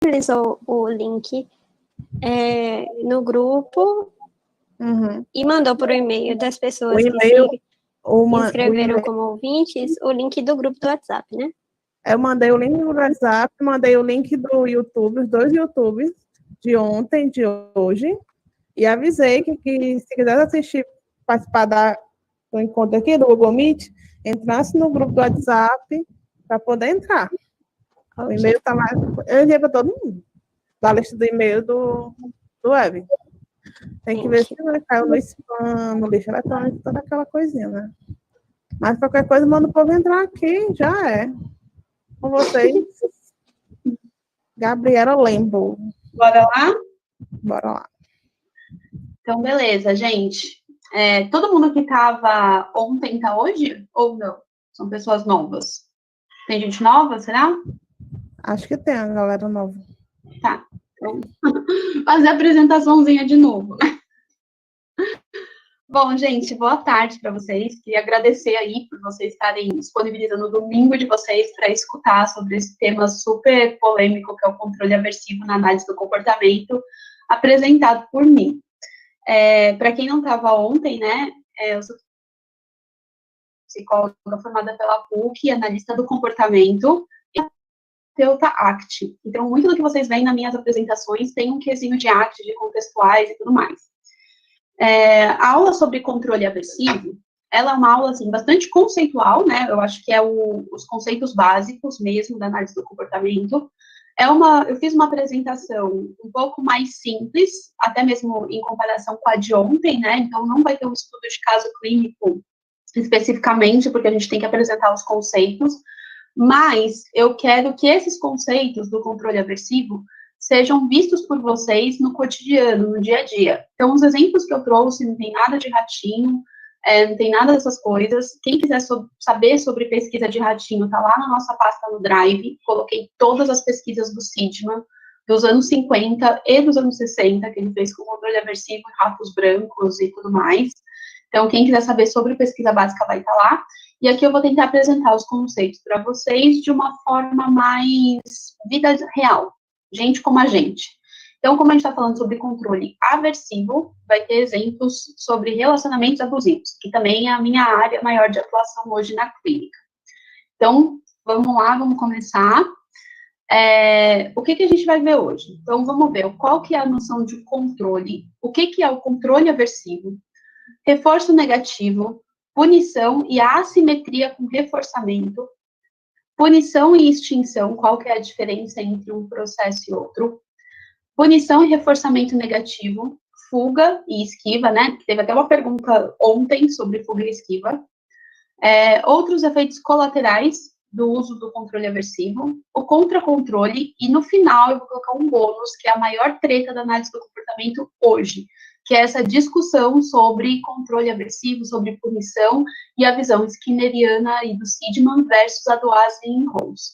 disponibilizou o link no grupo e mandou por e-mail das pessoas que se inscreveram como ouvintes o link do grupo do WhatsApp, né? Eu mandei o link do WhatsApp, mandei o link do YouTube, os 2 YouTubes, de ontem, de hoje, e avisei que se quiser assistir, participar do encontro aqui do Google Meet, entrasse no grupo do WhatsApp para poder entrar. Okay. O e-mail está lá, eu enviei para todo mundo, da lista do e-mail do web. Tem que ver se não caiu no spam, no lixo eletrônico, toda aquela coisinha, né? Mas qualquer coisa, manda o povo entrar aqui, já é. Com vocês, Gabriela Lembo. Bora lá? Bora lá. Então, beleza, gente. Todo mundo que estava ontem está hoje? Ou não? São pessoas novas? Tem gente nova, será? Acho que tem a galera nova. Tá. Então, fazer a apresentaçãozinha de novo, né? Bom, gente, boa tarde para vocês. Queria agradecer aí por vocês estarem disponibilizando o domingo de vocês para escutar sobre esse tema super polêmico que é o controle aversivo na análise do comportamento, apresentado por mim. Para quem não estava ontem, né, eu sou psicóloga formada pela PUC, analista do comportamento e terapeuta ACT. Então, muito do que vocês veem nas minhas apresentações tem um quesinho de ACT, de contextuais e tudo mais. A aula sobre controle aversivo, ela é uma aula, assim, bastante conceitual, né, eu acho que é os conceitos básicos mesmo da análise do comportamento. Eu fiz uma apresentação um pouco mais simples, até mesmo em comparação com a de ontem, né, então não vai ter um estudo de caso clínico especificamente, porque a gente tem que apresentar os conceitos, mas eu quero que esses conceitos do controle aversivo sejam vistos por vocês no cotidiano, no dia a dia. Então, os exemplos que eu trouxe não tem nada de ratinho, não tem nada dessas coisas. Quem quiser saber sobre pesquisa de ratinho, tá lá na nossa pasta no Drive. Coloquei todas as pesquisas do Sidman, dos anos 50 e dos anos 60, que ele fez com controle aversivo em ratos brancos e tudo mais. Então, quem quiser saber sobre pesquisa básica vai estar lá. E aqui eu vou tentar apresentar os conceitos para vocês de uma forma mais vida real. Gente como a gente. Então, como a gente está falando sobre controle aversivo, vai ter exemplos sobre relacionamentos abusivos, que também é a minha área maior de atuação hoje na clínica. Então, vamos lá, vamos começar. O que a gente vai ver hoje? Então, vamos ver qual que é a noção de controle, o que é o controle aversivo, reforço negativo, punição e a assimetria com reforçamento, punição e extinção, qual que é a diferença entre um processo e outro, punição e reforçamento negativo, fuga e esquiva, né? Teve até uma pergunta ontem sobre fuga e esquiva. Outros efeitos colaterais do uso do controle aversivo, o contra-controle, e no final eu vou colocar um bônus, que é a maior treta da análise do comportamento hoje, que é essa discussão sobre controle aversivo, sobre punição, e a visão skinneriana e do Sidman versus a do Aslin e Rose.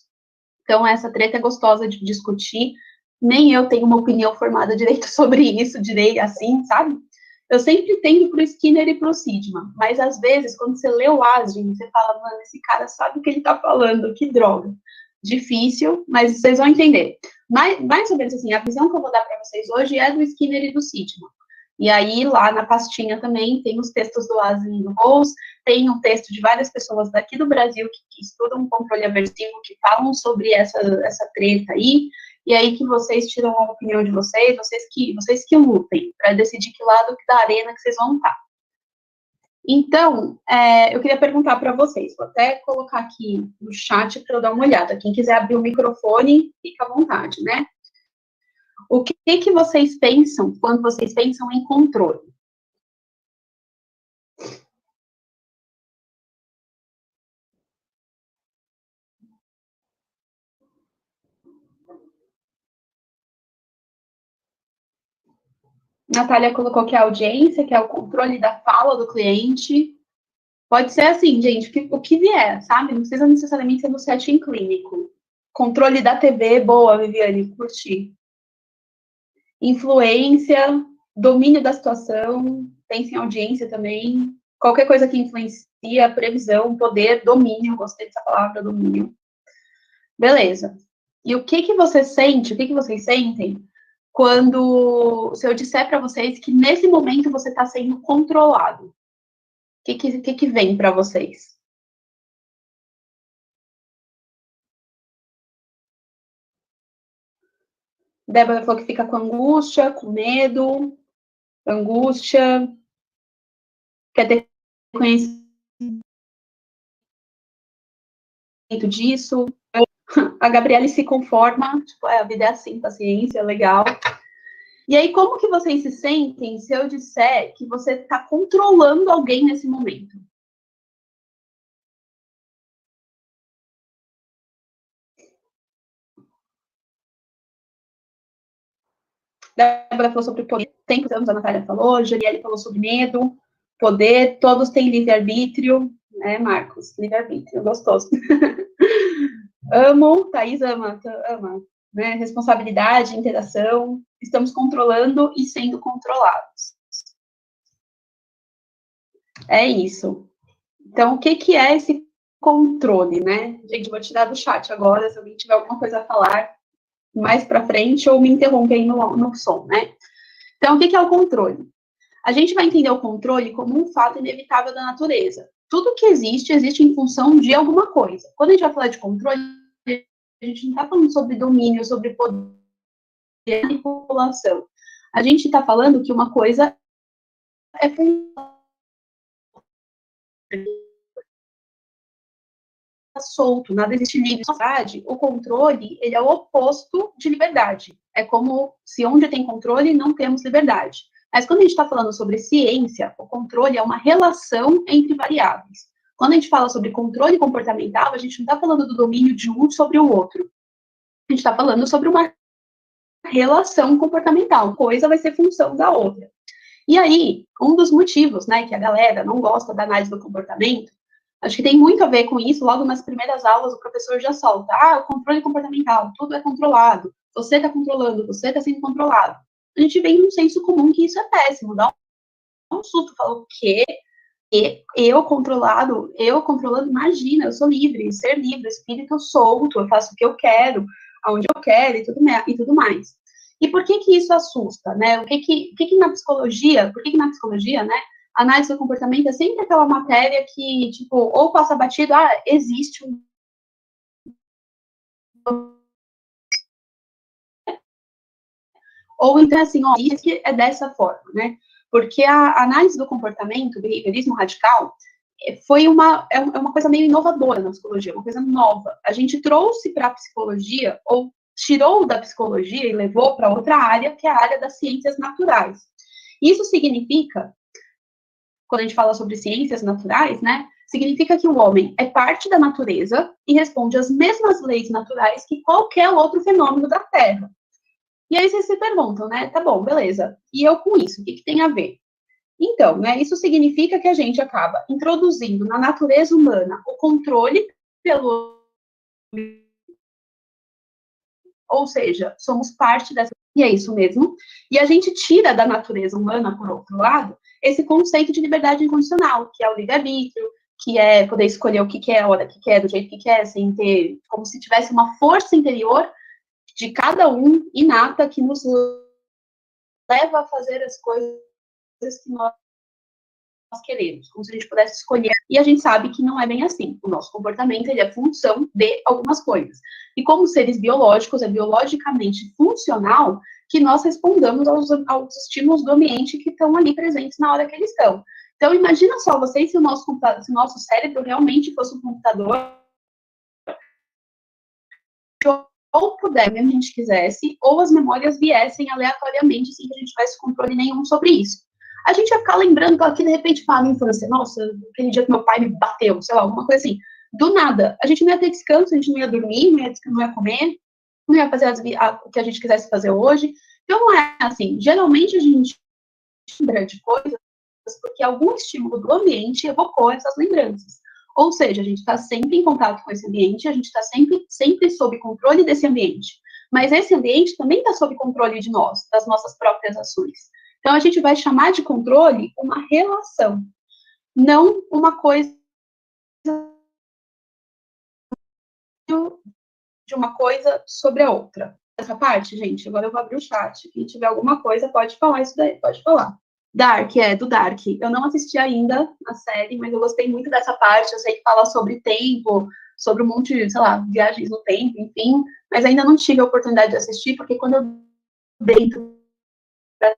Então, essa treta é gostosa de discutir, nem eu tenho uma opinião formada direito sobre isso, direito assim, sabe? Eu sempre tendo pro Skinner e pro Sidman, mas às vezes, quando você lê o Aslin, você fala, mano, esse cara sabe o que ele tá falando, que droga. Difícil, mas vocês vão entender. Mais ou menos assim, a visão que eu vou dar para vocês hoje é do Skinner e do Sidman. E aí, lá na pastinha também, tem os textos do Aslin e do Rose, tem um texto de várias pessoas daqui do Brasil que estudam controle aversivo, que falam sobre essa treta aí, e aí que vocês tiram a opinião de vocês que lutem, para decidir que lado da arena que vocês vão estar. Então, eu queria perguntar para vocês, vou até colocar aqui no chat para eu dar uma olhada, quem quiser abrir o microfone, fica à vontade, né? O que vocês pensam quando vocês pensam em controle? Natália colocou que é a audiência, que é o controle da fala do cliente. Pode ser assim, gente, o que vier, sabe? Não precisa necessariamente ser no setting clínico. Controle da TV, boa, Viviane, curti. Influência, domínio da situação, pensa em audiência também. Qualquer coisa que influencia, previsão, poder, domínio, gostei dessa palavra, domínio. Beleza. E o que você sente, o que vocês sentem quando, se eu disser para vocês que nesse momento você está sendo controlado? O que vem para vocês? Débora falou que fica com angústia, com medo, angústia, quer ter conhecimento disso. A Gabriele se conforma, tipo, a vida é assim, paciência, legal. E aí, como que vocês se sentem se eu disser que você está controlando alguém nesse momento? Débora falou sobre poder, tem que a Natália falou, a Janiele falou sobre medo, poder, todos têm livre-arbítrio, né, Marcos? Livre-arbítrio, gostoso. Amo, Thaís ama, né? Responsabilidade, interação, estamos controlando e sendo controlados. É isso. Então, o que é esse controle, né? Gente, vou tirar do chat agora, se alguém tiver alguma coisa a falar mais para frente, ou me interrompem no som, né? Então, o que é o controle? A gente vai entender o controle como um fato inevitável da natureza. Tudo que existe, existe em função de alguma coisa. Quando a gente vai falar de controle, a gente não está falando sobre domínio, sobre poder, manipulação. A gente está falando que uma coisa é solto, nada existe livre. Na verdade, o controle, ele é o oposto de liberdade. É como se onde tem controle, não temos liberdade. Mas quando a gente está falando sobre ciência, o controle é uma relação entre variáveis. Quando a gente fala sobre controle comportamental, a gente não está falando do domínio de um sobre o outro. A gente está falando sobre uma relação comportamental. Uma coisa vai ser função da outra. E aí, um dos motivos, né, que a galera não gosta da análise do comportamento, acho que tem muito a ver com isso. Logo nas primeiras aulas, o professor já solta: o controle comportamental, tudo é controlado, você está controlando, você está sendo controlado. A gente vem num senso comum que isso é péssimo, dá um susto, fala: o quê? Eu controlando, imagina, eu sou livre, ser livre, espírito solto, eu faço o que eu quero, aonde eu quero e tudo mais. E por que isso assusta, né? Por que na psicologia, né, a análise do comportamento é sempre aquela matéria que, tipo, ou passa batido, existe um... Ou então, assim, diz que é dessa forma, né? Porque a análise do comportamento, o behaviorismo radical, foi uma coisa meio inovadora na psicologia, uma coisa nova. A gente trouxe para a psicologia, ou tirou da psicologia e levou para outra área, que é a área das ciências naturais. Isso significa, quando a gente fala sobre ciências naturais, né, significa que o homem é parte da natureza e responde às mesmas leis naturais que qualquer outro fenômeno da Terra. E aí vocês se perguntam, né, tá bom, beleza, e eu com isso, o que tem a ver? Então, né, isso significa que a gente acaba introduzindo na natureza humana o controle pelo... Ou seja, somos parte dessa... E é isso mesmo. E a gente tira da natureza humana, por outro lado, esse conceito de liberdade incondicional, que é o livre-arbítrio, que é poder escolher o que quer, a hora que quer, do jeito que quer, sem ter... Como se tivesse uma força interior de cada um, inata, que nos leva a fazer as coisas que nós queremos, como se a gente pudesse escolher, e a gente sabe que não é bem assim. O nosso comportamento, ele é função de algumas coisas. E como seres biológicos, é biologicamente funcional que nós respondamos aos estímulos do ambiente que estão ali presentes na hora que eles estão. Então, imagina só vocês se o nosso cérebro realmente fosse um computador, ou puder, mesmo a gente quisesse, ou as memórias viessem aleatoriamente, sem que a gente tivesse controle nenhum sobre isso. A gente ia ficar lembrando que, de repente, fala na infância, nossa, aquele dia que meu pai me bateu, sei lá, alguma coisa assim. Do nada. A gente não ia ter descanso, a gente não ia dormir, não ia comer, não ia fazer o que a gente quisesse fazer hoje. Então, não é assim. Geralmente, a gente lembra de coisas porque algum estímulo do ambiente evocou essas lembranças. Ou seja, a gente está sempre em contato com esse ambiente, a gente está sempre sob controle desse ambiente. Mas esse ambiente também está sob controle de nós, das nossas próprias ações. Então, a gente vai chamar de controle uma relação, não uma coisa de uma coisa sobre a outra. Essa parte, gente, agora eu vou abrir o chat. Quem tiver alguma coisa, pode falar isso daí, pode falar. Dark, do Dark. Eu não assisti ainda a série, mas eu gostei muito dessa parte. Eu sei que fala sobre tempo, sobre um monte de, sei lá, viagens no tempo, enfim. Mas ainda não tive a oportunidade de assistir, porque quando eu dentro da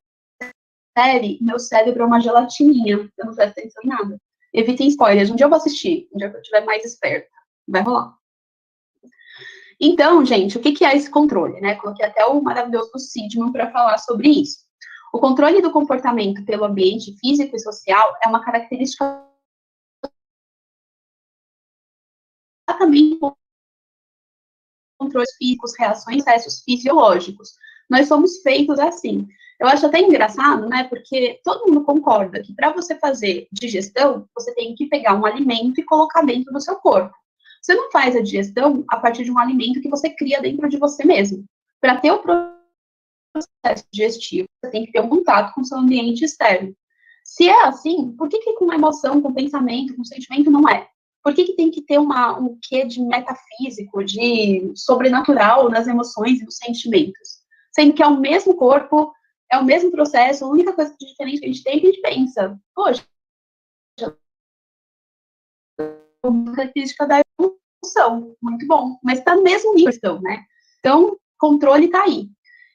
série, meu cérebro é uma gelatininha. Eu não presto atenção em nada. Evitem spoilers. Um dia eu vou assistir. Um dia que eu estiver mais esperta. Vai rolar. Então, gente, o que é esse controle, né? Coloquei até o maravilhoso Sidman para falar sobre isso. O controle do comportamento pelo ambiente físico e social é uma característica exatamente controles físicos, reações, processos fisiológicos. Nós somos feitos assim. Eu acho até engraçado, né? Porque todo mundo concorda que para você fazer digestão, você tem que pegar um alimento e colocar dentro do seu corpo. Você não faz a digestão a partir de um alimento que você cria dentro de você mesmo. Para ter o processo digestivo, você tem que ter um contato com o seu ambiente externo. Se é assim, por que com emoção, com pensamento, com sentimento não é? Por que tem que ter um quê de metafísico, de sobrenatural nas emoções e nos sentimentos? Sendo que é o mesmo corpo, é o mesmo processo, a única coisa diferente que a gente tem é que a gente pensa, poxa, uma característica da evolução, muito bom, mas está no mesmo nível, né? Então, controle está aí.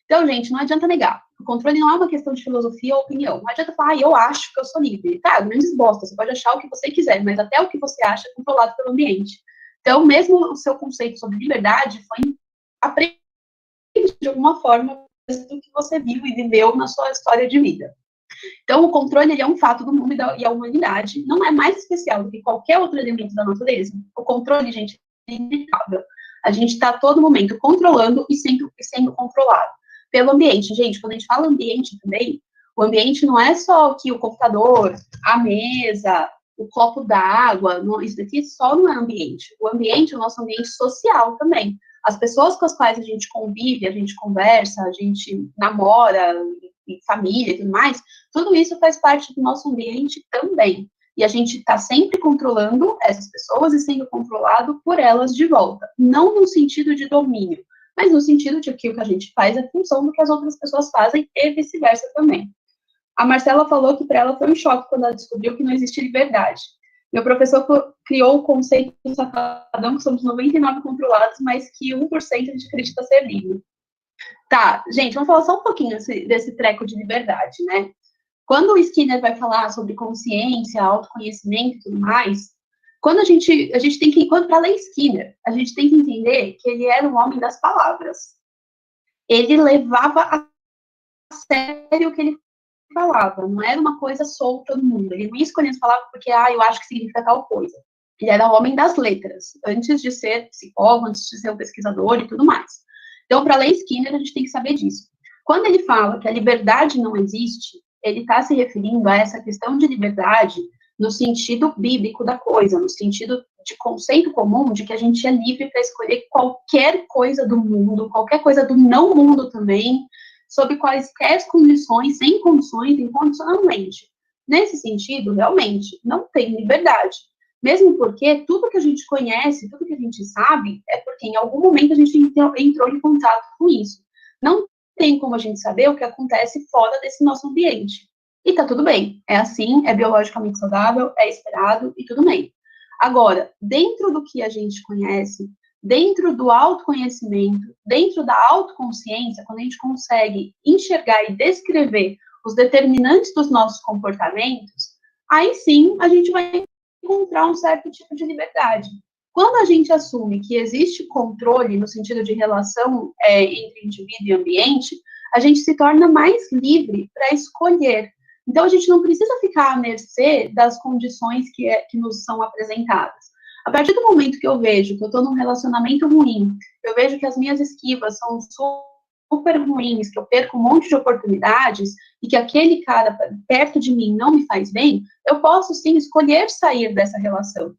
Então, gente, não adianta negar. O controle não é uma questão de filosofia ou opinião. Não adianta falar, eu acho que eu sou livre. Tá, grandes bosta, você pode achar o que você quiser, mas até o que você acha é controlado pelo ambiente. Então, mesmo o seu conceito sobre liberdade foi aprendido de alguma forma do que você viu e viveu na sua história de vida. Então, o controle ele é um fato do mundo e a humanidade. Não é mais especial do que qualquer outro elemento da natureza. O controle, gente, é inevitável. A gente está a todo momento controlando e sendo controlado pelo ambiente. Gente, quando a gente fala ambiente também, o ambiente não é só aqui o computador, a mesa, o copo d'água. Isso daqui só não é ambiente. O ambiente é o nosso ambiente social também. As pessoas com as quais a gente convive, a gente conversa, a gente namora, e família e tudo mais, tudo isso faz parte do nosso ambiente também. E a gente está sempre controlando essas pessoas e sendo controlado por elas de volta. Não no sentido de domínio, mas no sentido de que o que a gente faz é função do que as outras pessoas fazem e vice-versa também. A Marcela falou que para ela foi um choque quando ela descobriu que não existe liberdade. Meu professor criou o conceito do safadão, que somos 99 controlados, mas que 1% a gente acredita ser livre. Tá, gente, vamos falar só um pouquinho desse treco de liberdade, né? Quando o Skinner vai falar sobre consciência, autoconhecimento e tudo mais, quando a gente tem que, para ler Skinner, a gente tem que entender que ele era um homem das palavras. Ele levava a sério o que ele falava, não era uma coisa solta no mundo. Ele não ia escolher as palavras porque, eu acho que significa tal coisa. Ele era homem das letras, antes de ser psicólogo, antes de ser um pesquisador e tudo mais. Então, para ler Skinner, a gente tem que saber disso. Quando ele fala que a liberdade não existe, ele está se referindo a essa questão de liberdade no sentido bíblico da coisa, no sentido de conceito comum de que a gente é livre para escolher qualquer coisa do mundo, qualquer coisa do não mundo também, sob quaisquer condições, sem condições, incondicionalmente. Nesse sentido, realmente, não tem liberdade. Mesmo porque tudo que a gente conhece, tudo que a gente sabe, é porque em algum momento a gente entrou em contato com isso. Não tem como a gente saber o que acontece fora desse nosso ambiente. E tá tudo bem. É assim, é biologicamente saudável, é esperado e tudo bem. Agora, dentro do que a gente conhece, dentro do autoconhecimento, dentro da autoconsciência, quando a gente consegue enxergar e descrever os determinantes dos nossos comportamentos, aí sim a gente vai encontrar um certo tipo de liberdade. Quando a gente assume que existe controle no sentido de relação entre indivíduo e ambiente, a gente se torna mais livre para escolher. Então, a gente não precisa ficar à mercê das condições que nos são apresentadas. A partir do momento que eu vejo que eu estou num relacionamento ruim, eu vejo que as minhas esquivas são super ruins, que eu perco um monte de oportunidades e que aquele cara perto de mim não me faz bem, eu posso sim escolher sair dessa relação.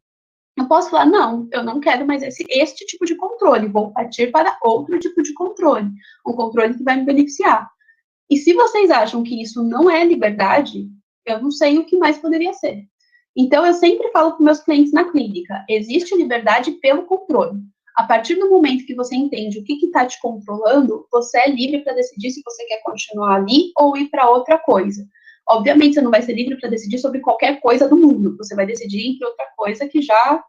Eu posso falar, não, eu não quero mais este tipo de controle, vou partir para outro tipo de controle, um controle que vai me beneficiar. E se vocês acham que isso não é liberdade, eu não sei o que mais poderia ser. Então, eu sempre falo para meus clientes na clínica, existe liberdade pelo controle. A partir do momento que você entende o que está te controlando, você é livre para decidir se você quer continuar ali ou ir para outra coisa. Obviamente, você não vai ser livre para decidir sobre qualquer coisa do mundo. Você vai decidir entre outra coisa que já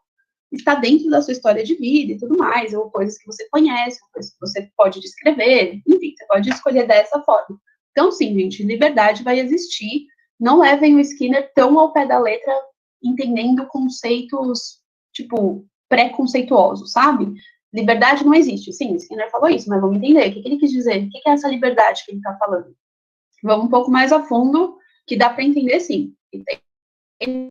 está dentro da sua história de vida e tudo mais, ou coisas que você conhece, coisas que você pode descrever, enfim, você pode escolher dessa forma. Então, sim, gente, liberdade vai existir. Não levem o Skinner tão ao pé da letra, entendendo conceitos, tipo, pré-conceituosos, sabe? Liberdade não existe. Sim, o Skinner falou isso, mas vamos entender. O que ele quis dizer? O que é essa liberdade que ele está falando? Vamos um pouco mais a fundo, que dá para entender, sim. E tem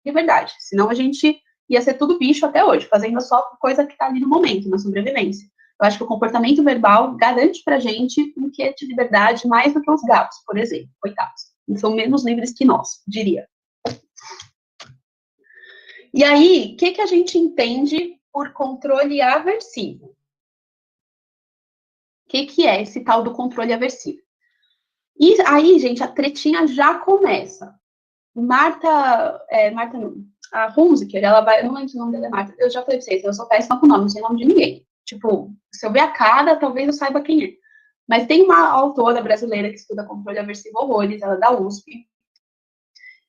liberdade. Senão a gente ia ser tudo bicho até hoje, fazendo só coisa que está ali no momento, na sobrevivência. Eu acho que o comportamento verbal garante pra gente um quê de liberdade mais do que os gatos, por exemplo, coitados. Eles são menos livres que nós, diria. E aí, o que a gente entende por controle aversivo? O que é esse tal do controle aversivo? E aí, gente, a tretinha já começa. Marta não, a Hunziker, ela vai, eu não lembro se o nome dela é Marta, eu já falei pra vocês, eu sou péssima com nome, não sei o nome de ninguém. Tipo, se eu ver a cara, talvez eu saiba quem é. Mas tem uma autora brasileira que estuda controle aversivo horrores, ela é da USP.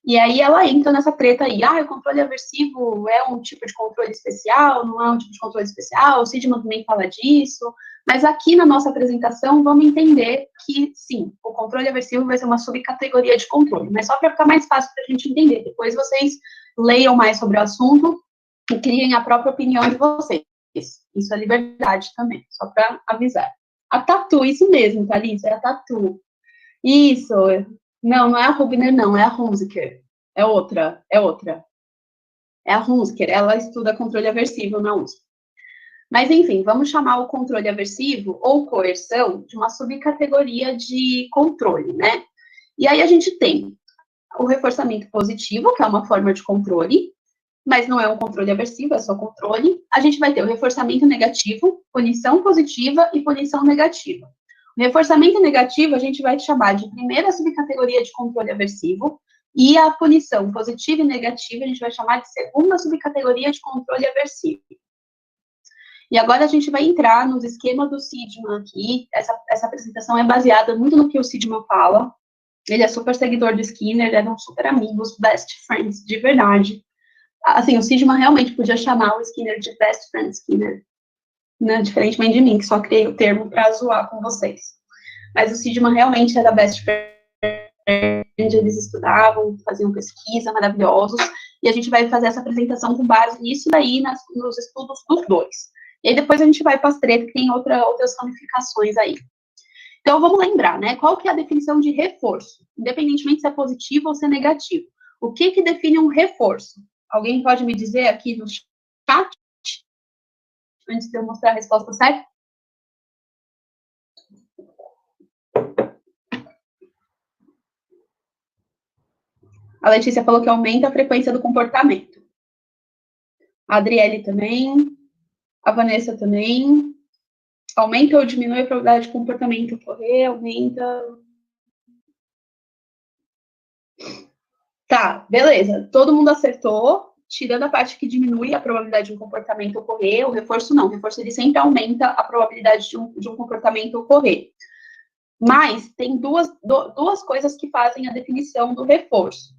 E aí ela entra nessa treta aí, o controle aversivo é um tipo de controle especial, não é um tipo de controle especial, o Sidman também fala disso, mas aqui na nossa apresentação vamos entender que, sim, o controle aversivo vai ser uma subcategoria de controle, mas só para ficar mais fácil para a gente entender, depois vocês leiam mais sobre o assunto e criem a própria opinião de vocês. Isso é liberdade também, só para avisar. A Tatu, isso mesmo, Thalissa, é a Tatu. Isso, não é a Rubner, não, é a Hunziker. É outra. É a Hunziker, ela estuda controle aversivo na USP. Mas, enfim, vamos chamar o controle aversivo ou coerção de uma subcategoria de controle, né? E aí a gente tem o reforçamento positivo, que é uma forma de controle, mas não é um controle aversivo, é só controle. A gente vai ter o reforçamento negativo, punição positiva e punição negativa. O reforçamento negativo a gente vai chamar de primeira subcategoria de controle aversivo, e a punição positiva e negativa a gente vai chamar de segunda subcategoria de controle aversivo. E agora a gente vai entrar nos esquemas do Sidman aqui. Essa apresentação é baseada muito no que o Sidman fala. Ele é super seguidor do Skinner, eram super amigos, best friends, de verdade. Assim, o Sidman realmente podia chamar o Skinner de best friend Skinner, né? Diferentemente de mim, que só criei o termo para zoar com vocês. Mas o Sidman realmente era best friend, eles estudavam, faziam pesquisa, maravilhosos, e a gente vai fazer essa apresentação com base nisso daí, nos estudos dos dois. E aí depois a gente vai para as tretas, que tem outras ramificações aí. Então, vamos lembrar, né? Qual que é a definição de reforço? Independentemente se é positivo ou se é negativo. O que define um reforço? Alguém pode me dizer aqui no chat? Antes de eu mostrar a resposta certa? A Letícia falou que aumenta a frequência do comportamento. A Adriele também. A Vanessa também. Aumenta ou diminui a probabilidade de comportamento ocorrer? Aumenta. Tá, beleza. Todo mundo acertou, tirando a parte que diminui a probabilidade de um comportamento ocorrer. O reforço não. O reforço ele sempre aumenta a probabilidade de um comportamento ocorrer. Mas tem duas coisas que fazem a definição do reforço.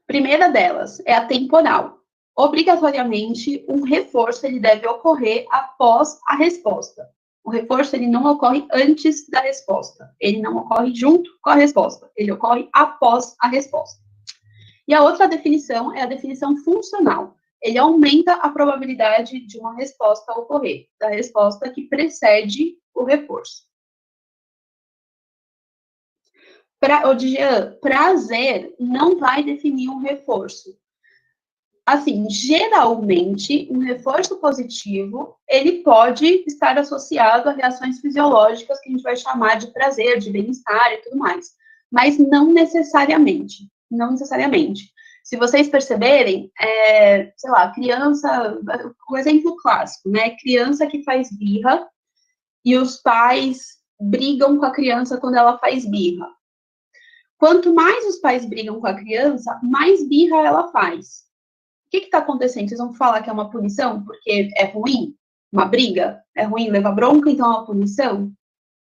Primeira delas é a temporal. Obrigatoriamente, um reforço ele deve ocorrer após a resposta. O reforço ele não ocorre antes da resposta. Ele não ocorre junto com a resposta. Ele ocorre após a resposta. E a outra definição é a definição funcional. Ele aumenta a probabilidade de uma resposta ocorrer, da resposta que precede o reforço. Prazer não vai definir um reforço. Assim, geralmente, um reforço positivo, ele pode estar associado a reações fisiológicas que a gente vai chamar de prazer, de bem-estar e tudo mais. Mas não necessariamente. Não necessariamente. Se vocês perceberem, sei lá, criança, o exemplo clássico, né? Criança que faz birra e os pais brigam com a criança quando ela faz birra. Quanto mais os pais brigam com a criança, mais birra ela faz. O que está acontecendo? Vocês vão falar que é uma punição porque é ruim? Uma briga? É ruim levar bronca, então é uma punição?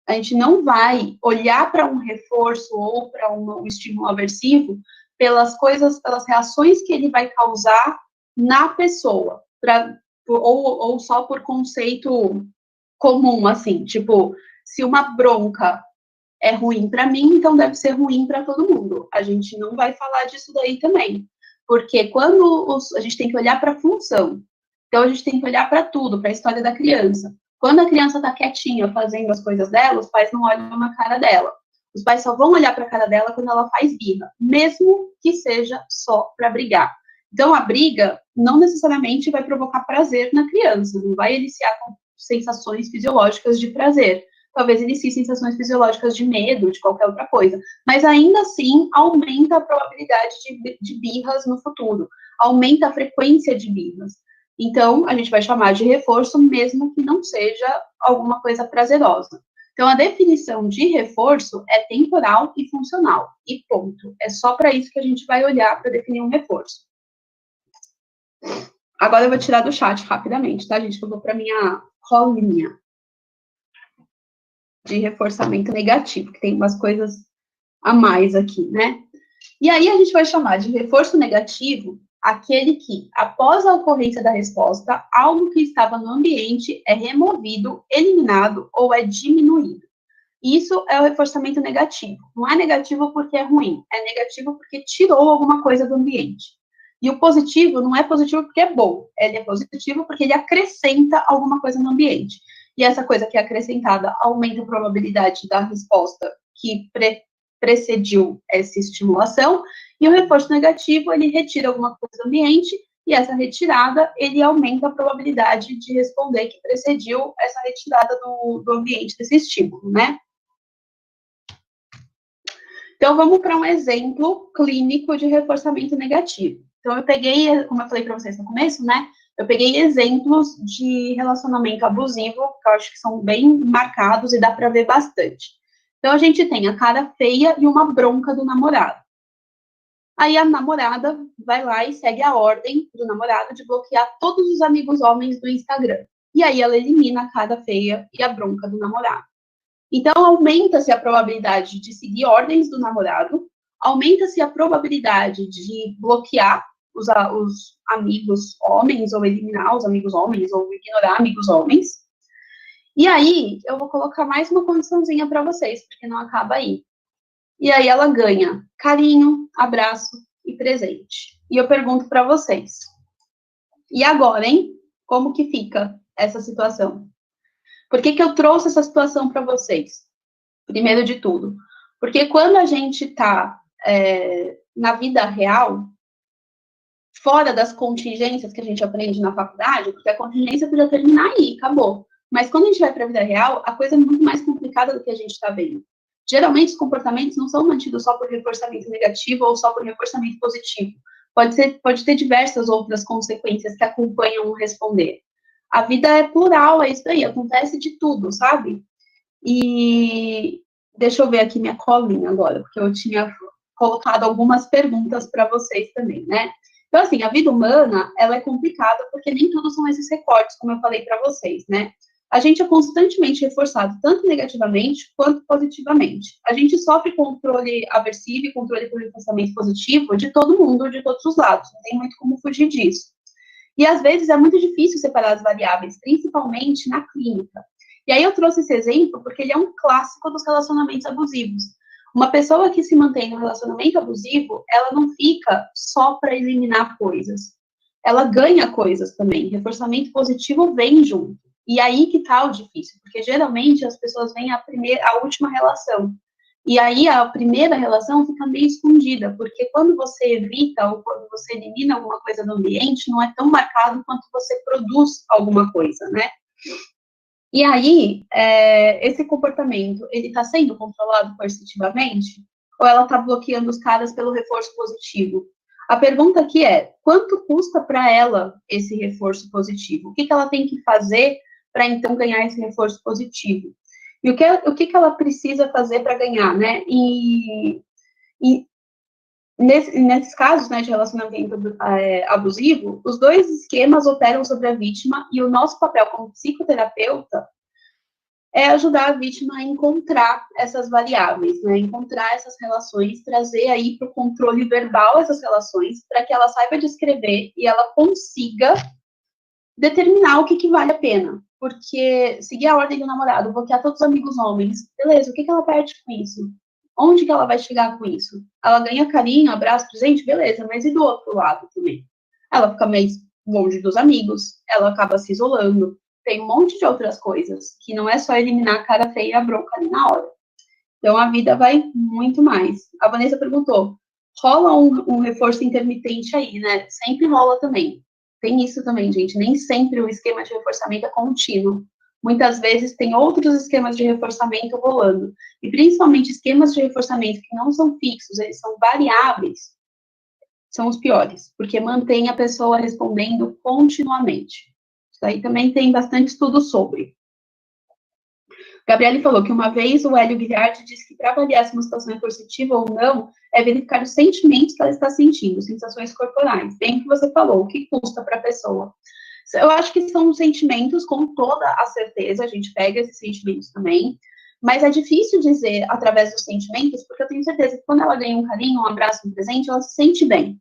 A gente não vai olhar para um reforço ou para um estímulo aversivo pelas coisas, pelas reações que ele vai causar na pessoa, ou só por conceito comum, assim, tipo, se uma bronca é ruim para mim, então deve ser ruim para todo mundo. A gente não vai falar disso daí também, porque quando a gente tem que olhar para a função, então a gente tem que olhar para tudo, para a história da criança. Quando a criança está quietinha, fazendo as coisas dela, os pais não olham na cara dela. Os pais só vão olhar para a cara dela quando ela faz birra, mesmo que seja só para brigar. Então, a briga não necessariamente vai provocar prazer na criança, não vai iniciar com sensações fisiológicas de prazer. Talvez inicie sensações fisiológicas de medo, de qualquer outra coisa. Mas, ainda assim, aumenta a probabilidade de birras no futuro. Aumenta a frequência de birras. Então, a gente vai chamar de reforço, mesmo que não seja alguma coisa prazerosa. Então, a definição de reforço é temporal e funcional, e ponto. É só para isso que a gente vai olhar para definir um reforço. Agora eu vou tirar do chat rapidamente, tá, gente? Eu vou para minha colinha de reforçamento negativo, que tem umas coisas a mais aqui, né? E aí a gente vai chamar de reforço negativo aquele que, após a ocorrência da resposta, algo que estava no ambiente é removido, eliminado ou é diminuído. Isso é o reforçamento negativo. Não é negativo porque é ruim, é negativo porque tirou alguma coisa do ambiente. E o positivo não é positivo porque é bom, ele é positivo porque ele acrescenta alguma coisa no ambiente. E essa coisa que é acrescentada aumenta a probabilidade da resposta que precediu essa estimulação, e o reforço negativo, ele retira alguma coisa do ambiente, e essa retirada, ele aumenta a probabilidade de responder que precediu essa retirada do ambiente desse estímulo, né? Então, vamos para um exemplo clínico de reforçamento negativo. Então, eu peguei, como eu falei para vocês no começo, né? Eu peguei exemplos de relacionamento abusivo, que eu acho que são bem marcados e dá para ver bastante. Então, a gente tem a cara feia e uma bronca do namorado. Aí a namorada vai lá e segue a ordem do namorado de bloquear todos os amigos homens do Instagram. E aí ela elimina a cara feia e a bronca do namorado. Então, aumenta-se a probabilidade de seguir ordens do namorado, aumenta-se a probabilidade de bloquear os amigos homens, ou eliminar os amigos homens, ou ignorar amigos homens. E aí, eu vou colocar mais uma condiçãozinha para vocês, porque não acaba aí. E aí ela ganha carinho, abraço e presente. E eu pergunto para vocês, e agora, hein? Como que fica essa situação? Por que eu trouxe essa situação para vocês? Primeiro de tudo, porque quando a gente está na vida real, fora das contingências que a gente aprende na faculdade, porque a contingência podia terminar aí, acabou. Mas quando a gente vai para a vida real, a coisa é muito mais complicada do que a gente está vendo. Geralmente, os comportamentos não são mantidos só por reforçamento negativo ou só por reforçamento positivo. Pode ter diversas outras consequências que acompanham o responder. A vida é plural, é isso aí, acontece de tudo, sabe? E deixa eu ver aqui minha colinha agora, porque eu tinha colocado algumas perguntas para vocês também, né? Então, assim, a vida humana, ela é complicada porque nem tudo são esses recortes, como eu falei para vocês, né? A gente é constantemente reforçado, tanto negativamente quanto positivamente. A gente sofre controle aversivo e controle por reforçamento positivo de todo mundo, de todos os lados. Não tem muito como fugir disso. E, às vezes, é muito difícil separar as variáveis, principalmente na clínica. E aí eu trouxe esse exemplo porque ele é um clássico dos relacionamentos abusivos. Uma pessoa que se mantém no relacionamento abusivo, ela não fica só para eliminar coisas. Ela ganha coisas também. Reforçamento positivo vem junto. E aí que tá o difícil, porque geralmente as pessoas veem a última relação. E aí a primeira relação fica meio escondida, porque quando você evita ou quando você elimina alguma coisa do ambiente, não é tão marcado quanto você produz alguma coisa, né? E aí, esse comportamento, ele está sendo controlado coercitivamente? Ou ela está bloqueando os caras pelo reforço positivo? A pergunta aqui é, quanto custa para ela esse reforço positivo? O que ela tem que fazer para, então, ganhar esse reforço positivo? E o que ela precisa fazer para ganhar, né? E E nesses casos, né, de relacionamento abusivo, os dois esquemas operam sobre a vítima e o nosso papel como psicoterapeuta é ajudar a vítima a encontrar essas variáveis, né, encontrar essas relações, trazer aí para o controle verbal essas relações, para que ela saiba descrever e ela consiga determinar o que vale a pena. Porque seguir a ordem do namorado, bloquear todos os amigos homens, beleza, o que ela perde com isso? Onde que ela vai chegar com isso? Ela ganha carinho, abraço, presente, beleza, mas e do outro lado também? Ela fica mais longe dos amigos, ela acaba se isolando, tem um monte de outras coisas, que não é só eliminar a cara feia e a bronca ali na hora. Então, a vida vai muito mais. A Vanessa perguntou, rola um reforço intermitente aí, né? Sempre rola também. Tem isso também, gente. Nem sempre o esquema de reforçamento é contínuo. Muitas vezes tem outros esquemas de reforçamento rolando. E principalmente esquemas de reforçamento que não são fixos, eles são variáveis, são os piores, porque mantém a pessoa respondendo continuamente. Isso aí também tem bastante estudo sobre. Gabriele falou que uma vez o Hélio Guilherme disse que para avaliar se uma situação é positiva ou não, é verificar os sentimentos que ela está sentindo, sensações corporais. Bem o que você falou, o que custa para a pessoa. Eu acho que são sentimentos, com toda a certeza, a gente pega esses sentimentos também, mas é difícil dizer através dos sentimentos, porque eu tenho certeza que quando ela ganha um carinho, um abraço, um presente, ela se sente bem.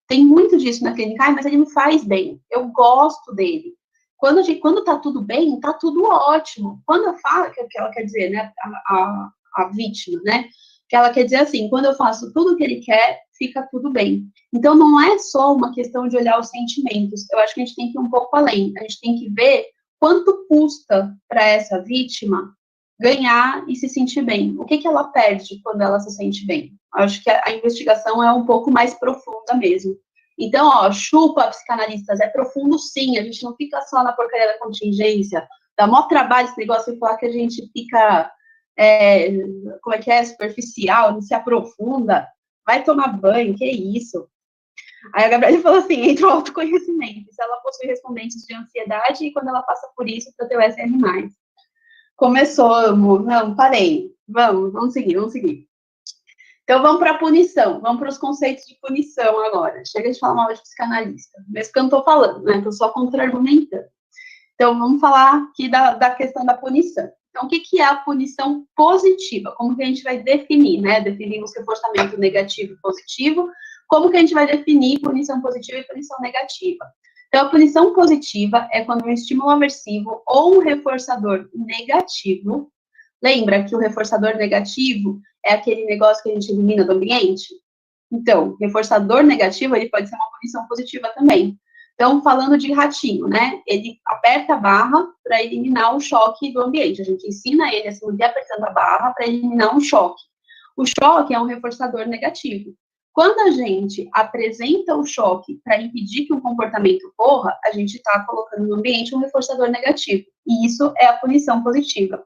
Tem muito disso na clínica, mas ele me faz bem, eu gosto dele. Quando tá tudo bem, tá tudo ótimo. Quando eu falo, que ela quer dizer, né, a vítima, né, que ela quer dizer assim, quando eu faço tudo o que ele quer, fica tudo bem. Então, não é só uma questão de olhar os sentimentos, eu acho que a gente tem que ir um pouco além, a gente tem que ver quanto custa para essa vítima ganhar e se sentir bem. O que ela perde quando ela se sente bem? Eu acho que a investigação é um pouco mais profunda mesmo. Então, ó, chupa, psicanalistas, é profundo sim, a gente não fica só na porcaria da contingência, dá maior trabalho esse negócio de falar que a gente fica, como é que é, superficial, não se aprofunda, vai tomar banho, que isso. Aí a Gabriela falou assim, entra o autoconhecimento, se ela possui respondentes de ansiedade e quando ela passa por isso, para ter o SR+. Começou, amor, não, parei, vamos seguir. Então, vamos para a punição, vamos para os conceitos de punição agora. Chega de falar mal de psicanalista, mesmo que eu não estou falando, né? Estou só contra-argumentando. Então, vamos falar aqui da questão da punição. Então, o que é a punição positiva? Como que a gente vai definir, né? Definimos reforçamento negativo e positivo. Como que a gente vai definir punição positiva e punição negativa? Então, a punição positiva é quando um estímulo aversivo ou um reforçador negativo. Lembra que o reforçador negativo é aquele negócio que a gente elimina do ambiente? Então, reforçador negativo, ele pode ser uma punição positiva também. Então, falando de ratinho, né? Ele aperta a barra para eliminar o choque do ambiente. A gente ensina ele a se manter apertando a barra para eliminar um choque. O choque é um reforçador negativo. Quando a gente apresenta o choque para impedir que um comportamento ocorra, a gente está colocando no ambiente um reforçador negativo. E isso é a punição positiva.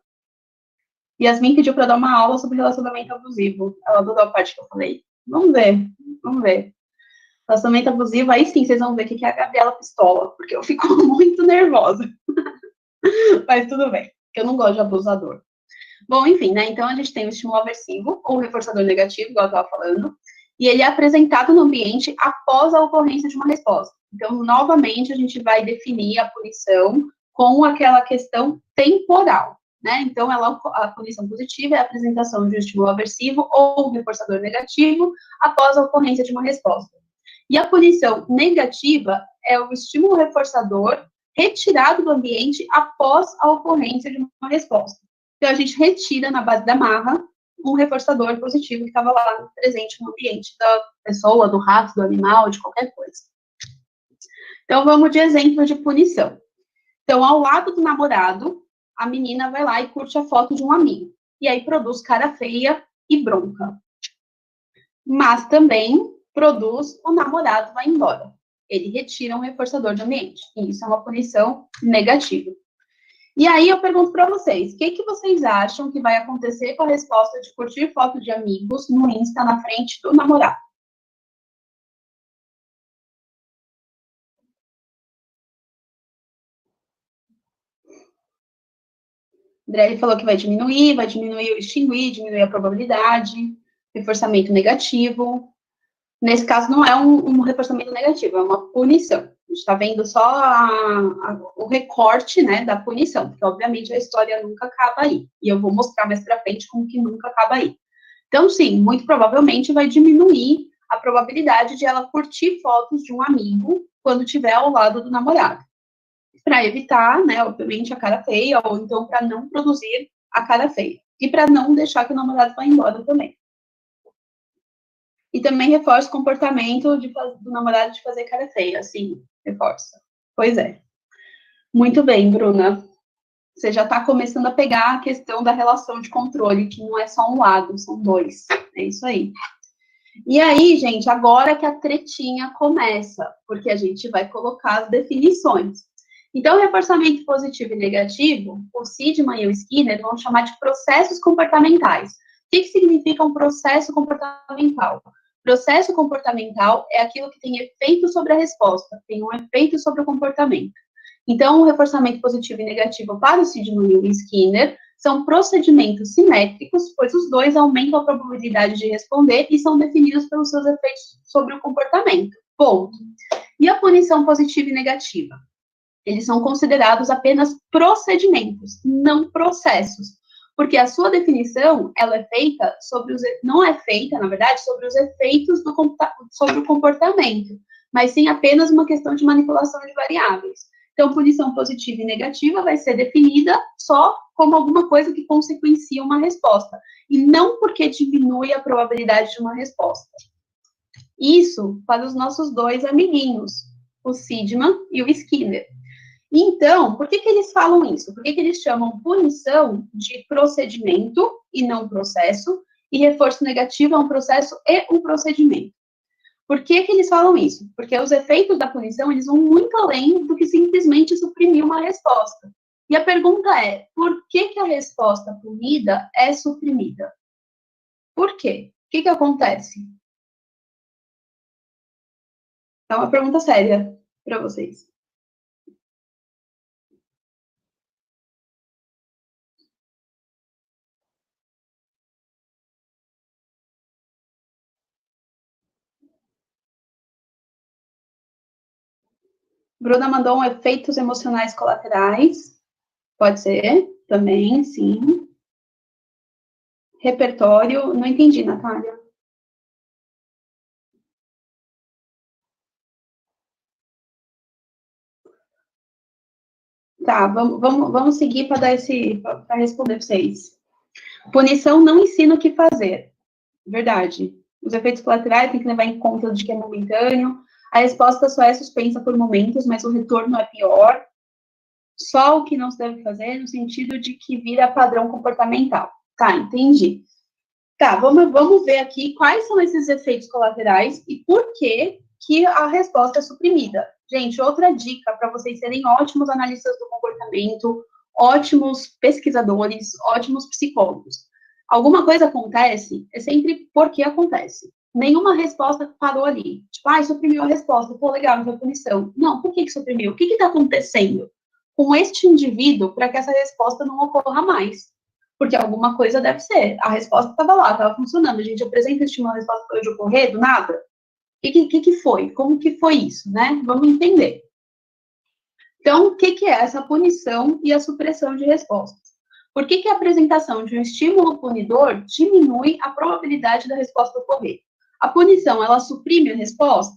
Yasmin pediu para dar uma aula sobre relacionamento abusivo. Ela adorou a parte que eu falei. Vamos ver. Relacionamento abusivo, aí sim vocês vão ver o que é a Gabriela Pistola, porque eu fico muito nervosa. Mas tudo bem, porque eu não gosto de abusador. Bom, enfim, né? Então a gente tem o estímulo aversivo, ou reforçador negativo, igual eu estava falando, e ele é apresentado no ambiente após a ocorrência de uma resposta. Então, novamente, a gente vai definir a punição com aquela questão temporal. Né? Então, a punição positiva é a apresentação de um estímulo aversivo ou um reforçador negativo após a ocorrência de uma resposta. E a punição negativa é o estímulo reforçador retirado do ambiente após a ocorrência de uma resposta. Então, a gente retira, na base da marra, um reforçador positivo que estava lá presente no ambiente da pessoa, do rato, do animal, de qualquer coisa. Então, vamos de exemplo de punição. Então, ao lado do namorado, a menina vai lá e curte a foto de um amigo. E aí produz cara feia e bronca. Mas também produz o namorado vai embora. Ele retira um reforçador de ambiente. E isso é uma punição negativa. E aí eu pergunto para vocês, o que vocês acham que vai acontecer com a resposta de curtir foto de amigos no Insta na frente do namorado? André falou que vai diminuir o extinguir, diminuir a probabilidade. Reforçamento negativo. Nesse caso, não é um reforçamento negativo, é uma punição. A gente está vendo só o recorte, né, da punição, porque, obviamente, a história nunca acaba aí. E eu vou mostrar mais para frente como que nunca acaba aí. Então, sim, muito provavelmente vai diminuir a probabilidade de ela curtir fotos de um amigo quando estiver ao lado do namorado. Para evitar, né, obviamente, a cara feia, ou então para não produzir a cara feia. E para não deixar que o namorado vá embora também. E também reforça o comportamento do namorado de fazer cara feia, assim, reforça. Pois é. Muito bem, Bruna. Você já está começando a pegar a questão da relação de controle, que não é só um lado, são dois. É isso aí. E aí, gente, agora que a tretinha começa, porque a gente vai colocar as definições. Então, reforçamento positivo e negativo, o Seidman e o Skinner vão chamar de processos comportamentais. O que significa um processo comportamental? Processo comportamental é aquilo que tem efeito sobre a resposta, tem um efeito sobre o comportamento. Então, o reforçamento positivo e negativo para o Seidman e o Skinner são procedimentos simétricos, pois os dois aumentam a probabilidade de responder e são definidos pelos seus efeitos sobre o comportamento. Ponto. E a punição positiva e negativa? Eles são considerados apenas procedimentos, não processos. Porque a sua definição, ela é feita não é feita, na verdade, sobre os efeitos sobre o comportamento, mas sim apenas uma questão de manipulação de variáveis. Então, punição positiva e negativa vai ser definida só como alguma coisa que consequencia uma resposta, e não porque diminui a probabilidade de uma resposta. Isso para os nossos dois amiguinhos, o Seidman e o Skinner. Então, por que eles falam isso? Por que eles chamam punição de procedimento e não processo, e reforço negativo é um processo e um procedimento? Por que eles falam isso? Porque os efeitos da punição, eles vão muito além do que simplesmente suprimir uma resposta. E a pergunta é, por que a resposta punida é suprimida? Por quê? O que acontece? É uma pergunta séria para vocês. Bruna mandou um efeitos emocionais colaterais. Pode ser, também, sim. Repertório, não entendi, Natália. Tá, vamos seguir para responder vocês. Punição não ensina o que fazer. Verdade. Os efeitos colaterais tem que levar em conta de que é momentâneo. A resposta só é suspensa por momentos, mas o retorno é pior. Só o que não se deve fazer no sentido de que vira padrão comportamental. Tá, entendi. Tá, vamos ver aqui quais são esses efeitos colaterais e por que a resposta é suprimida. Gente, outra dica para vocês serem ótimos analistas do comportamento, ótimos pesquisadores, ótimos psicólogos. Alguma coisa acontece, é sempre porque acontece. Nenhuma resposta parou ali. Tipo, suprimiu a resposta. Pô, legal, não foi punição. Não, por que suprimiu? O que está acontecendo com este indivíduo para que essa resposta não ocorra mais? Porque alguma coisa deve ser. A resposta estava lá, estava funcionando. A gente apresenta uma resposta para de ocorrer, do nada. O que foi? Como que foi isso, né? Vamos entender. Então, o que é essa punição e a supressão de respostas? Por que a apresentação de um estímulo punidor diminui a probabilidade da resposta ocorrer? A punição, ela suprime a resposta?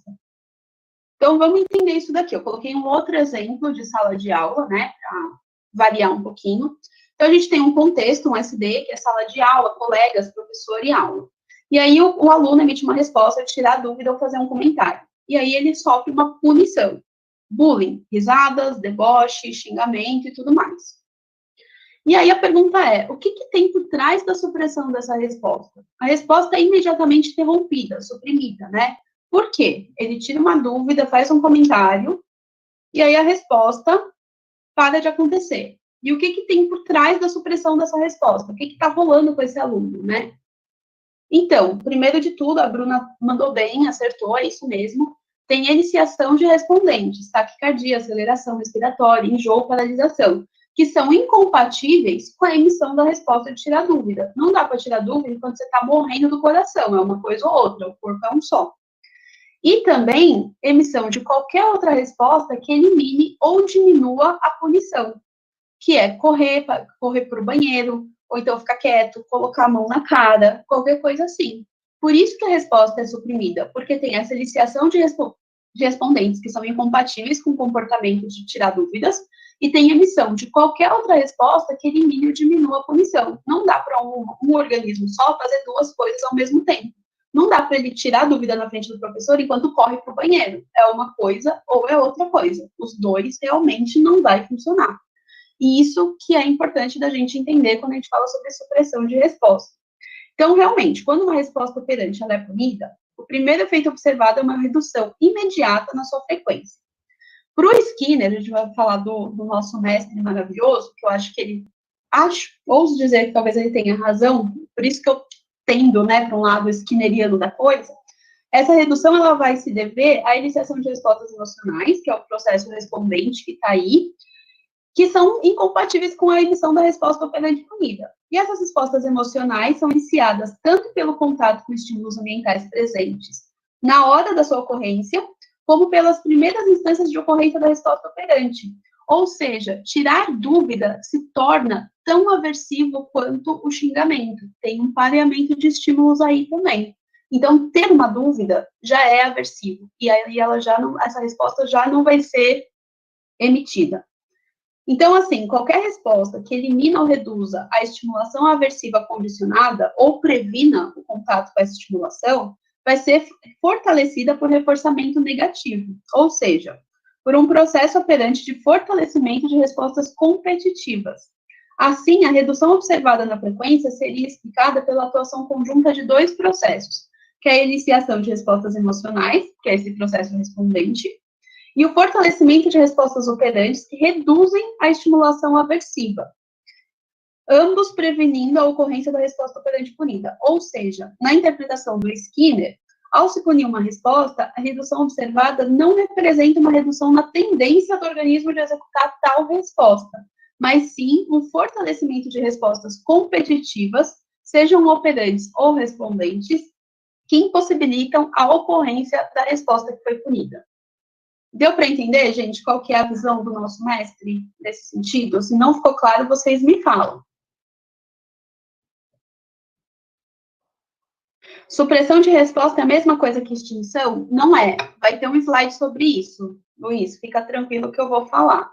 Então, vamos entender isso daqui. Eu coloquei um outro exemplo de sala de aula, né, para variar um pouquinho. Então, a gente tem um contexto, um SD, que é sala de aula, colegas, professor e aula. E aí, o aluno emite uma resposta, tirar dúvida ou fazer um comentário. E aí, ele sofre uma punição. Bullying, risadas, deboche, xingamento e tudo mais. E aí, a pergunta é, o que tem por trás da supressão dessa resposta? A resposta é imediatamente interrompida, suprimida, né? Por quê? Ele tira uma dúvida, faz um comentário, e aí a resposta para de acontecer. E o que tem por trás da supressão dessa resposta? O que está rolando com esse aluno, né? Então, primeiro de tudo, a Bruna mandou bem, acertou, é isso mesmo. Tem iniciação de respondentes, taquicardia, aceleração respiratória, enjoo, paralisação. que são incompatíveis com a emissão da resposta de tirar dúvida. Não dá para tirar dúvida enquanto você está morrendo do coração, é uma coisa ou outra, o corpo é um só. E também emissão de qualquer outra resposta que elimine ou diminua a punição, que é correr para o banheiro, ou então ficar quieto, colocar a mão na cara, qualquer coisa assim. Por isso que a resposta é suprimida, porque tem essa iniciação de respondentes que são incompatíveis com o comportamento de tirar dúvidas, e tem emissão de qualquer outra resposta que elimine ou diminua a punição. Não dá para um organismo só fazer duas coisas ao mesmo tempo. Não dá para ele tirar a dúvida na frente do professor enquanto corre para o banheiro. É uma coisa ou é outra coisa. Os dois realmente não vai funcionar. E isso que é importante da gente entender quando a gente fala sobre supressão de resposta. Então, realmente, quando uma resposta operante ela é punida, o primeiro efeito observado é uma redução imediata na sua frequência. Para o Skinner, a gente vai falar do nosso mestre maravilhoso, que eu acho que ele, ouso dizer que talvez ele tenha razão, por isso que eu tendo, né, para um lado skinneriano da coisa, essa redução ela vai se dever à iniciação de respostas emocionais, que é o processo respondente que está aí, que são incompatíveis com a emissão da resposta operante punida. E essas respostas emocionais são iniciadas tanto pelo contato com estímulos ambientais presentes na hora da sua ocorrência, como pelas primeiras instâncias de ocorrência da resposta operante. Ou seja, tirar dúvida se torna tão aversivo quanto o xingamento. Tem um pareamento de estímulos aí também. Então, ter uma dúvida já é aversivo. E aí essa resposta já não vai ser emitida. Então, assim, qualquer resposta que elimina ou reduza a estimulação aversiva condicionada ou previna o contato com essa estimulação, vai ser fortalecida por reforçamento negativo, ou seja, por um processo operante de fortalecimento de respostas competitivas. Assim, a redução observada na frequência seria explicada pela atuação conjunta de dois processos, que é a iniciação de respostas emocionais, que é esse processo respondente, e o fortalecimento de respostas operantes que reduzem a estimulação aversiva, ambos prevenindo a ocorrência da resposta operante punida. Ou seja, na interpretação do Skinner, ao se punir uma resposta, a redução observada não representa uma redução na tendência do organismo de executar tal resposta, mas sim um fortalecimento de respostas competitivas, sejam operantes ou respondentes, que impossibilitam a ocorrência da resposta que foi punida. Deu para entender, gente, qual que é a visão do nosso mestre nesse sentido? Se não ficou claro, vocês me falam. Supressão de resposta é a mesma coisa que extinção? Não é. Vai ter um slide sobre isso. Luiz, fica tranquilo que eu vou falar.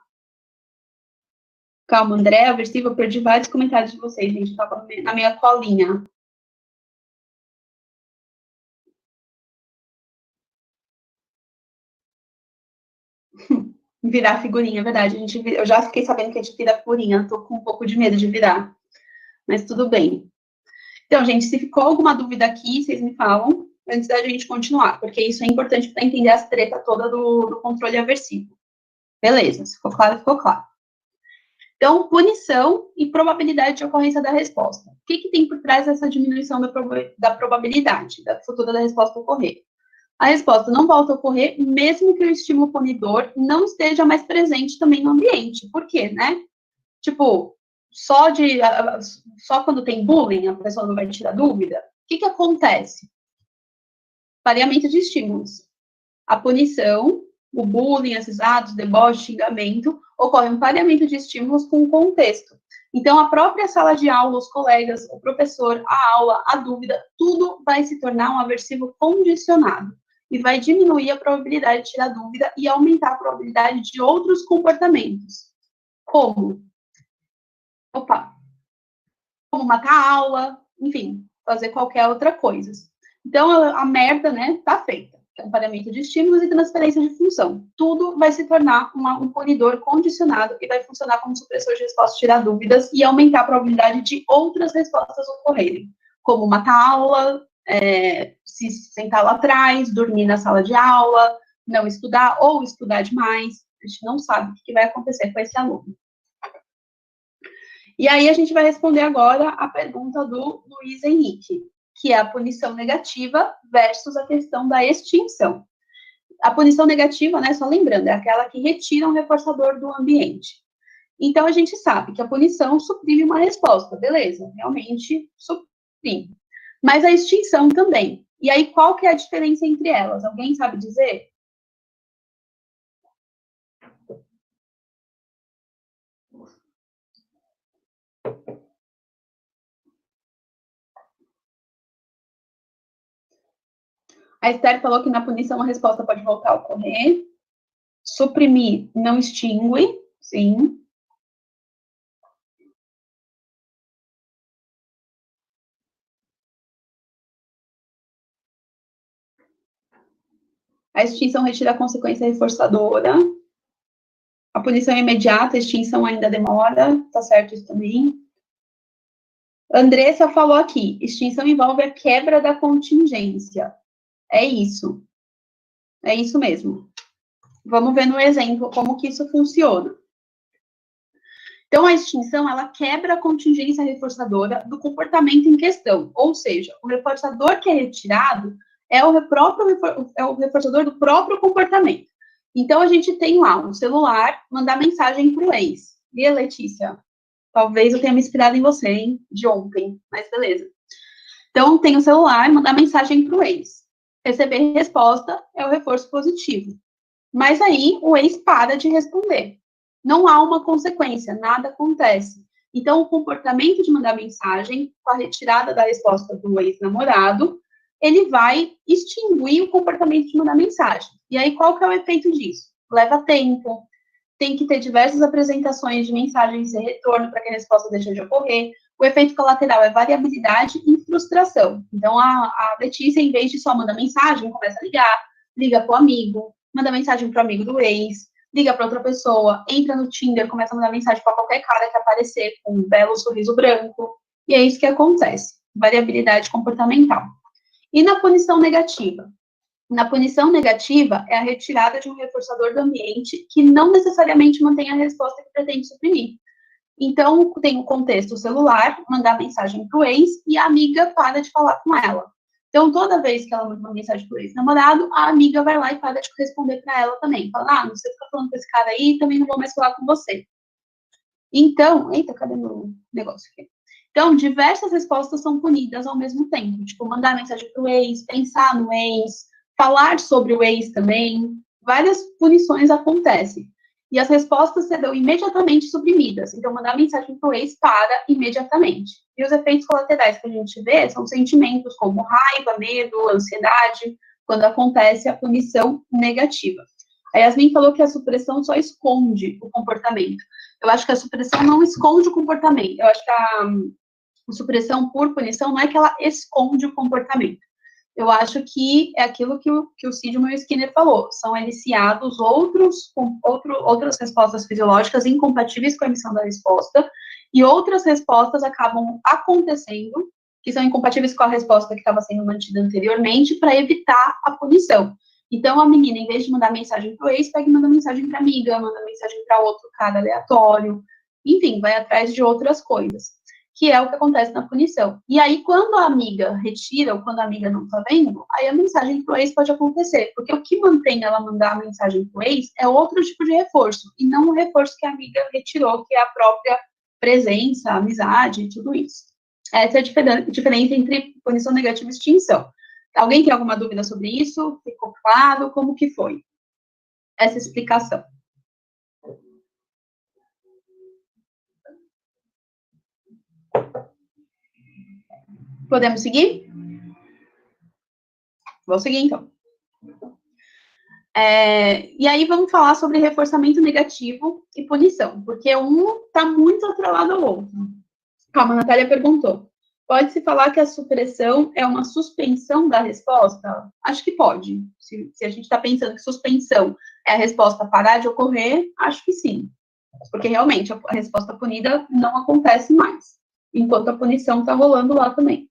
Calma, André, aversivo, eu perdi vários comentários de vocês, gente. Estava na minha colinha. Virar figurinha, é verdade. Eu já fiquei sabendo que a gente vira figurinha. Tô com um pouco de medo de virar. Mas tudo bem. Então, gente, se ficou alguma dúvida aqui, vocês me falam, antes da gente continuar, porque isso é importante para entender as tretas toda do controle aversivo. Beleza, se ficou claro, ficou claro. Então, punição e probabilidade de ocorrência da resposta. O que tem por trás dessa diminuição da probabilidade da futura da resposta ocorrer? A resposta não volta a ocorrer, mesmo que o estímulo punidor não esteja mais presente também no ambiente. Por quê, né? Tipo, só quando tem bullying, a pessoa não vai tirar dúvida? O que acontece? Pareamento de estímulos. A punição, o bullying, esses atos, deboche, xingamento, ocorre um pareamento de estímulos com o contexto. Então, a própria sala de aula, os colegas, o professor, a aula, a dúvida, tudo vai se tornar um aversivo condicionado. E vai diminuir a probabilidade de tirar dúvida e aumentar a probabilidade de outros comportamentos. Como? Como matar a aula, enfim, fazer qualquer outra coisa. Então, a merda, né, tá feita. Que é um pareamento de estímulos e transferência de função. Tudo vai se tornar um punidor condicionado e vai funcionar como supressor de resposta, tirar dúvidas e aumentar a probabilidade de outras respostas ocorrerem. Como matar a aula, se sentar lá atrás, dormir na sala de aula, não estudar ou estudar demais. A gente não sabe o que vai acontecer com esse aluno. E aí a gente vai responder agora a pergunta do Luiz Henrique, que é a punição negativa versus a questão da extinção. A punição negativa, né, só lembrando, é aquela que retira um reforçador do ambiente. Então, a gente sabe que a punição suprime uma resposta, beleza, realmente suprime. Mas a extinção também. E aí, qual que é a diferença entre elas? Alguém sabe dizer? A Esther falou que na punição a resposta pode voltar a ocorrer. Suprimir não extingue, sim. A extinção retira a consequência reforçadora. A punição é imediata, a extinção ainda demora, tá certo isso também. Andressa falou aqui, extinção envolve a quebra da contingência. É isso. É isso mesmo. Vamos ver no exemplo como que isso funciona. Então, a extinção, ela quebra a contingência reforçadora do comportamento em questão. Ou seja, o reforçador que é retirado é o reforçador do próprio comportamento. Então, a gente tem lá um celular, mandar mensagem para o ex. E a Letícia? Talvez eu tenha me inspirado em você, hein? De ontem, mas beleza. Então, tem o celular, mandar mensagem para o ex. Receber resposta é o reforço positivo. Mas aí, o ex para de responder. Não há uma consequência, nada acontece. Então, o comportamento de mandar mensagem, com a retirada da resposta do ex-namorado, ele vai extinguir o comportamento de mandar mensagem. E aí, qual que é o efeito disso? Leva tempo, tem que ter diversas apresentações de mensagens e retorno para que a resposta deixe de ocorrer. O efeito colateral é variabilidade e frustração. Então, a Letícia, em vez de só mandar mensagem, começa a ligar, liga para o amigo, manda mensagem para o amigo do ex, liga para outra pessoa, entra no Tinder, começa a mandar mensagem para qualquer cara que aparecer com um belo sorriso branco. E é isso que acontece. Variabilidade comportamental. E na punição negativa? Na punição negativa, é a retirada de um reforçador do ambiente que não necessariamente mantém a resposta que pretende suprimir. Então, tem o contexto celular, mandar mensagem para o ex e a amiga para de falar com ela. Então, toda vez que ela manda uma mensagem para o ex-namorado, a amiga vai lá e para de responder para ela também. Fala, não sei ficar falando com esse cara aí, também não vou mais falar com você. Então, eita, cadê meu negócio aqui? Então, diversas respostas são punidas ao mesmo tempo. Tipo, mandar mensagem para o ex, pensar no ex, falar sobre o ex também. Várias punições acontecem. E as respostas serão imediatamente suprimidas. Então, mandar mensagem para o ex para imediatamente. E os efeitos colaterais que a gente vê são sentimentos como raiva, medo, ansiedade, quando acontece a punição negativa. A Yasmin falou que a supressão só esconde o comportamento. Eu acho que a supressão não esconde o comportamento. Eu acho que a supressão por punição não é que ela esconde o comportamento. Eu acho que é aquilo que o Sidman e o Skinner falou. São eliciados outras respostas fisiológicas incompatíveis com a emissão da resposta e outras respostas acabam acontecendo que são incompatíveis com a resposta que estava sendo mantida anteriormente para evitar a punição. Então, a menina, em vez de mandar mensagem para o ex, pega e manda mensagem para amiga, manda mensagem para outro cara aleatório, enfim, vai atrás de outras coisas, que é o que acontece na punição. E aí, quando a amiga retira, ou quando a amiga não está vendo, aí a mensagem para o ex pode acontecer, porque o que mantém ela mandar a mensagem para o ex é outro tipo de reforço, e não o reforço que a amiga retirou, que é a própria presença, a amizade, tudo isso. Essa é a diferença entre punição negativa e extinção. Alguém tem alguma dúvida sobre isso? Ficou claro? Como que foi essa explicação? Podemos seguir? Vou seguir, então. E aí, vamos falar sobre reforçamento negativo e punição, porque um está muito atrelado ao outro. Calma, a Natália perguntou. Pode-se falar que a supressão é uma suspensão da resposta? Acho que pode. Se a gente está pensando que suspensão é a resposta parar de ocorrer, acho que sim. Porque, realmente, a resposta punida não acontece mais, enquanto a punição está rolando lá também.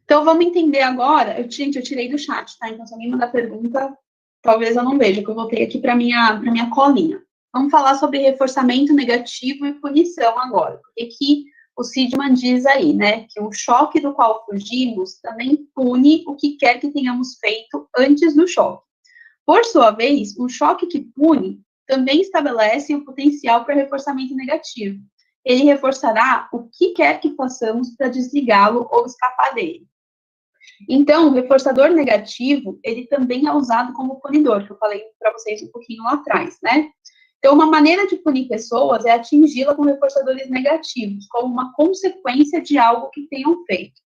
Então, vamos entender agora. Gente, eu tirei do chat, tá? Então, se alguém mandar pergunta, talvez eu não veja, que eu voltei aqui para minha colinha. Vamos falar sobre reforçamento negativo e punição agora. Porque que o Sidman diz aí, né? Que o choque do qual fugimos também pune o que quer que tenhamos feito antes do choque. Por sua vez, um choque que pune também estabelece o potencial para reforçamento negativo. Ele reforçará o que quer que façamos para desligá-lo ou escapar dele. Então, o reforçador negativo, ele também é usado como punidor, que eu falei para vocês um pouquinho lá atrás, né? Então, uma maneira de punir pessoas é atingi-la com reforçadores negativos, como uma consequência de algo que tenham feito.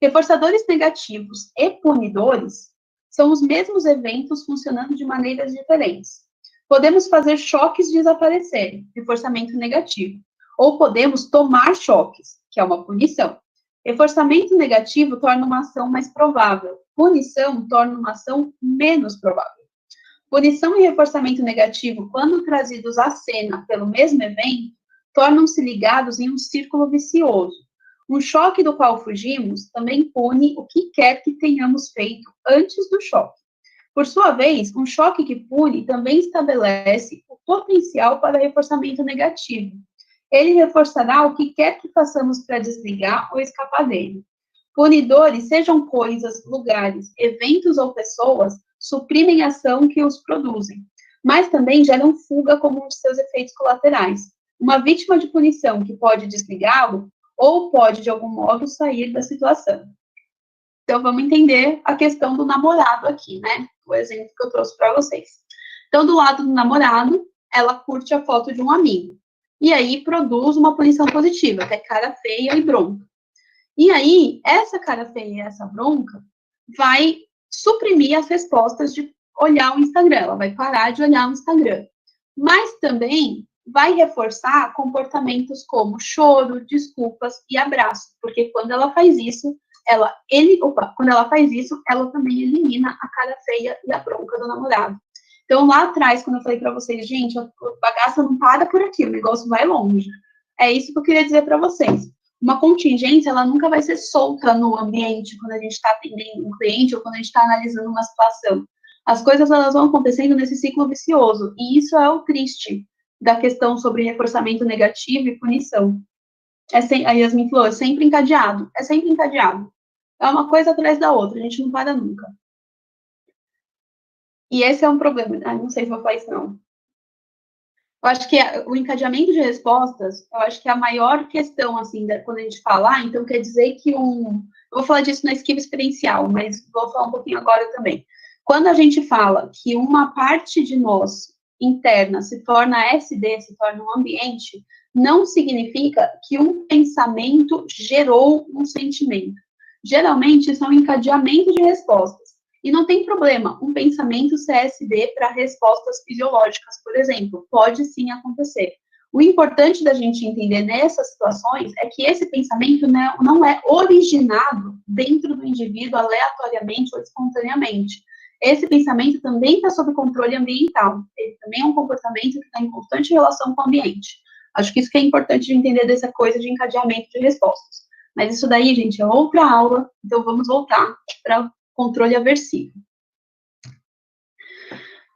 Reforçadores negativos e punidores são os mesmos eventos funcionando de maneiras diferentes. Podemos fazer choques desaparecerem, reforçamento negativo, ou podemos tomar choques, que é uma punição. Reforçamento negativo torna uma ação mais provável, punição torna uma ação menos provável. Punição e reforçamento negativo, quando trazidos à cena pelo mesmo evento, tornam-se ligados em um círculo vicioso. Um choque do qual fugimos também pune o que quer que tenhamos feito antes do choque. Por sua vez, um choque que pune também estabelece o potencial para reforçamento negativo. Ele reforçará o que quer que façamos para desligar ou escapar dele. Punidores, sejam coisas, lugares, eventos ou pessoas, suprimem a ação que os produzem, mas também geram fuga como um de seus efeitos colaterais. Uma vítima de punição que pode desligá-lo ou pode, de algum modo, sair da situação. Então, vamos entender a questão do namorado aqui, né? O exemplo que eu trouxe para vocês. Então, do lado do namorado, ela curte a foto de um amigo. E aí, produz uma punição positiva, que é cara feia e bronca. E aí, essa cara feia e essa bronca vai suprimir as respostas de olhar o Instagram. Ela vai parar de olhar o Instagram. Mas também vai reforçar comportamentos como choro, desculpas e abraço. Porque quando ela faz isso, ela também elimina a cara feia e a bronca do namorado. Então, lá atrás, quando eu falei para vocês, gente, a bagaça não para por aqui, o negócio vai longe. É isso que eu queria dizer para vocês. Uma contingência, ela nunca vai ser solta no ambiente quando a gente está atendendo um cliente ou quando a gente está analisando uma situação. As coisas, elas vão acontecendo nesse ciclo vicioso. E isso é o triste da questão sobre reforçamento negativo e punição. A Yasmin falou, é sempre encadeado. É sempre encadeado. É uma coisa atrás da outra, a gente não para nunca. E esse é um problema. Não sei se vou falar isso, não. Eu acho que o encadeamento de respostas, eu acho que é a maior questão, assim, quando a gente fala, então quer dizer que eu vou falar disso na esquiva experiencial, mas vou falar um pouquinho agora também. Quando a gente fala que uma parte de nós interna se torna SD, se torna um ambiente, não significa que um pensamento gerou um sentimento. Geralmente, isso é um encadeamento de respostas. E não tem problema, um pensamento CSD para respostas fisiológicas, por exemplo, pode sim acontecer. O importante da gente entender nessas situações é que esse pensamento não é originado dentro do indivíduo aleatoriamente ou espontaneamente. Esse pensamento também está sob controle ambiental. Ele também é um comportamento que está em constante relação com o ambiente. Acho que isso que é importante de entender dessa coisa de encadeamento de respostas. Mas isso daí, gente, é outra aula, então vamos voltar para controle aversivo.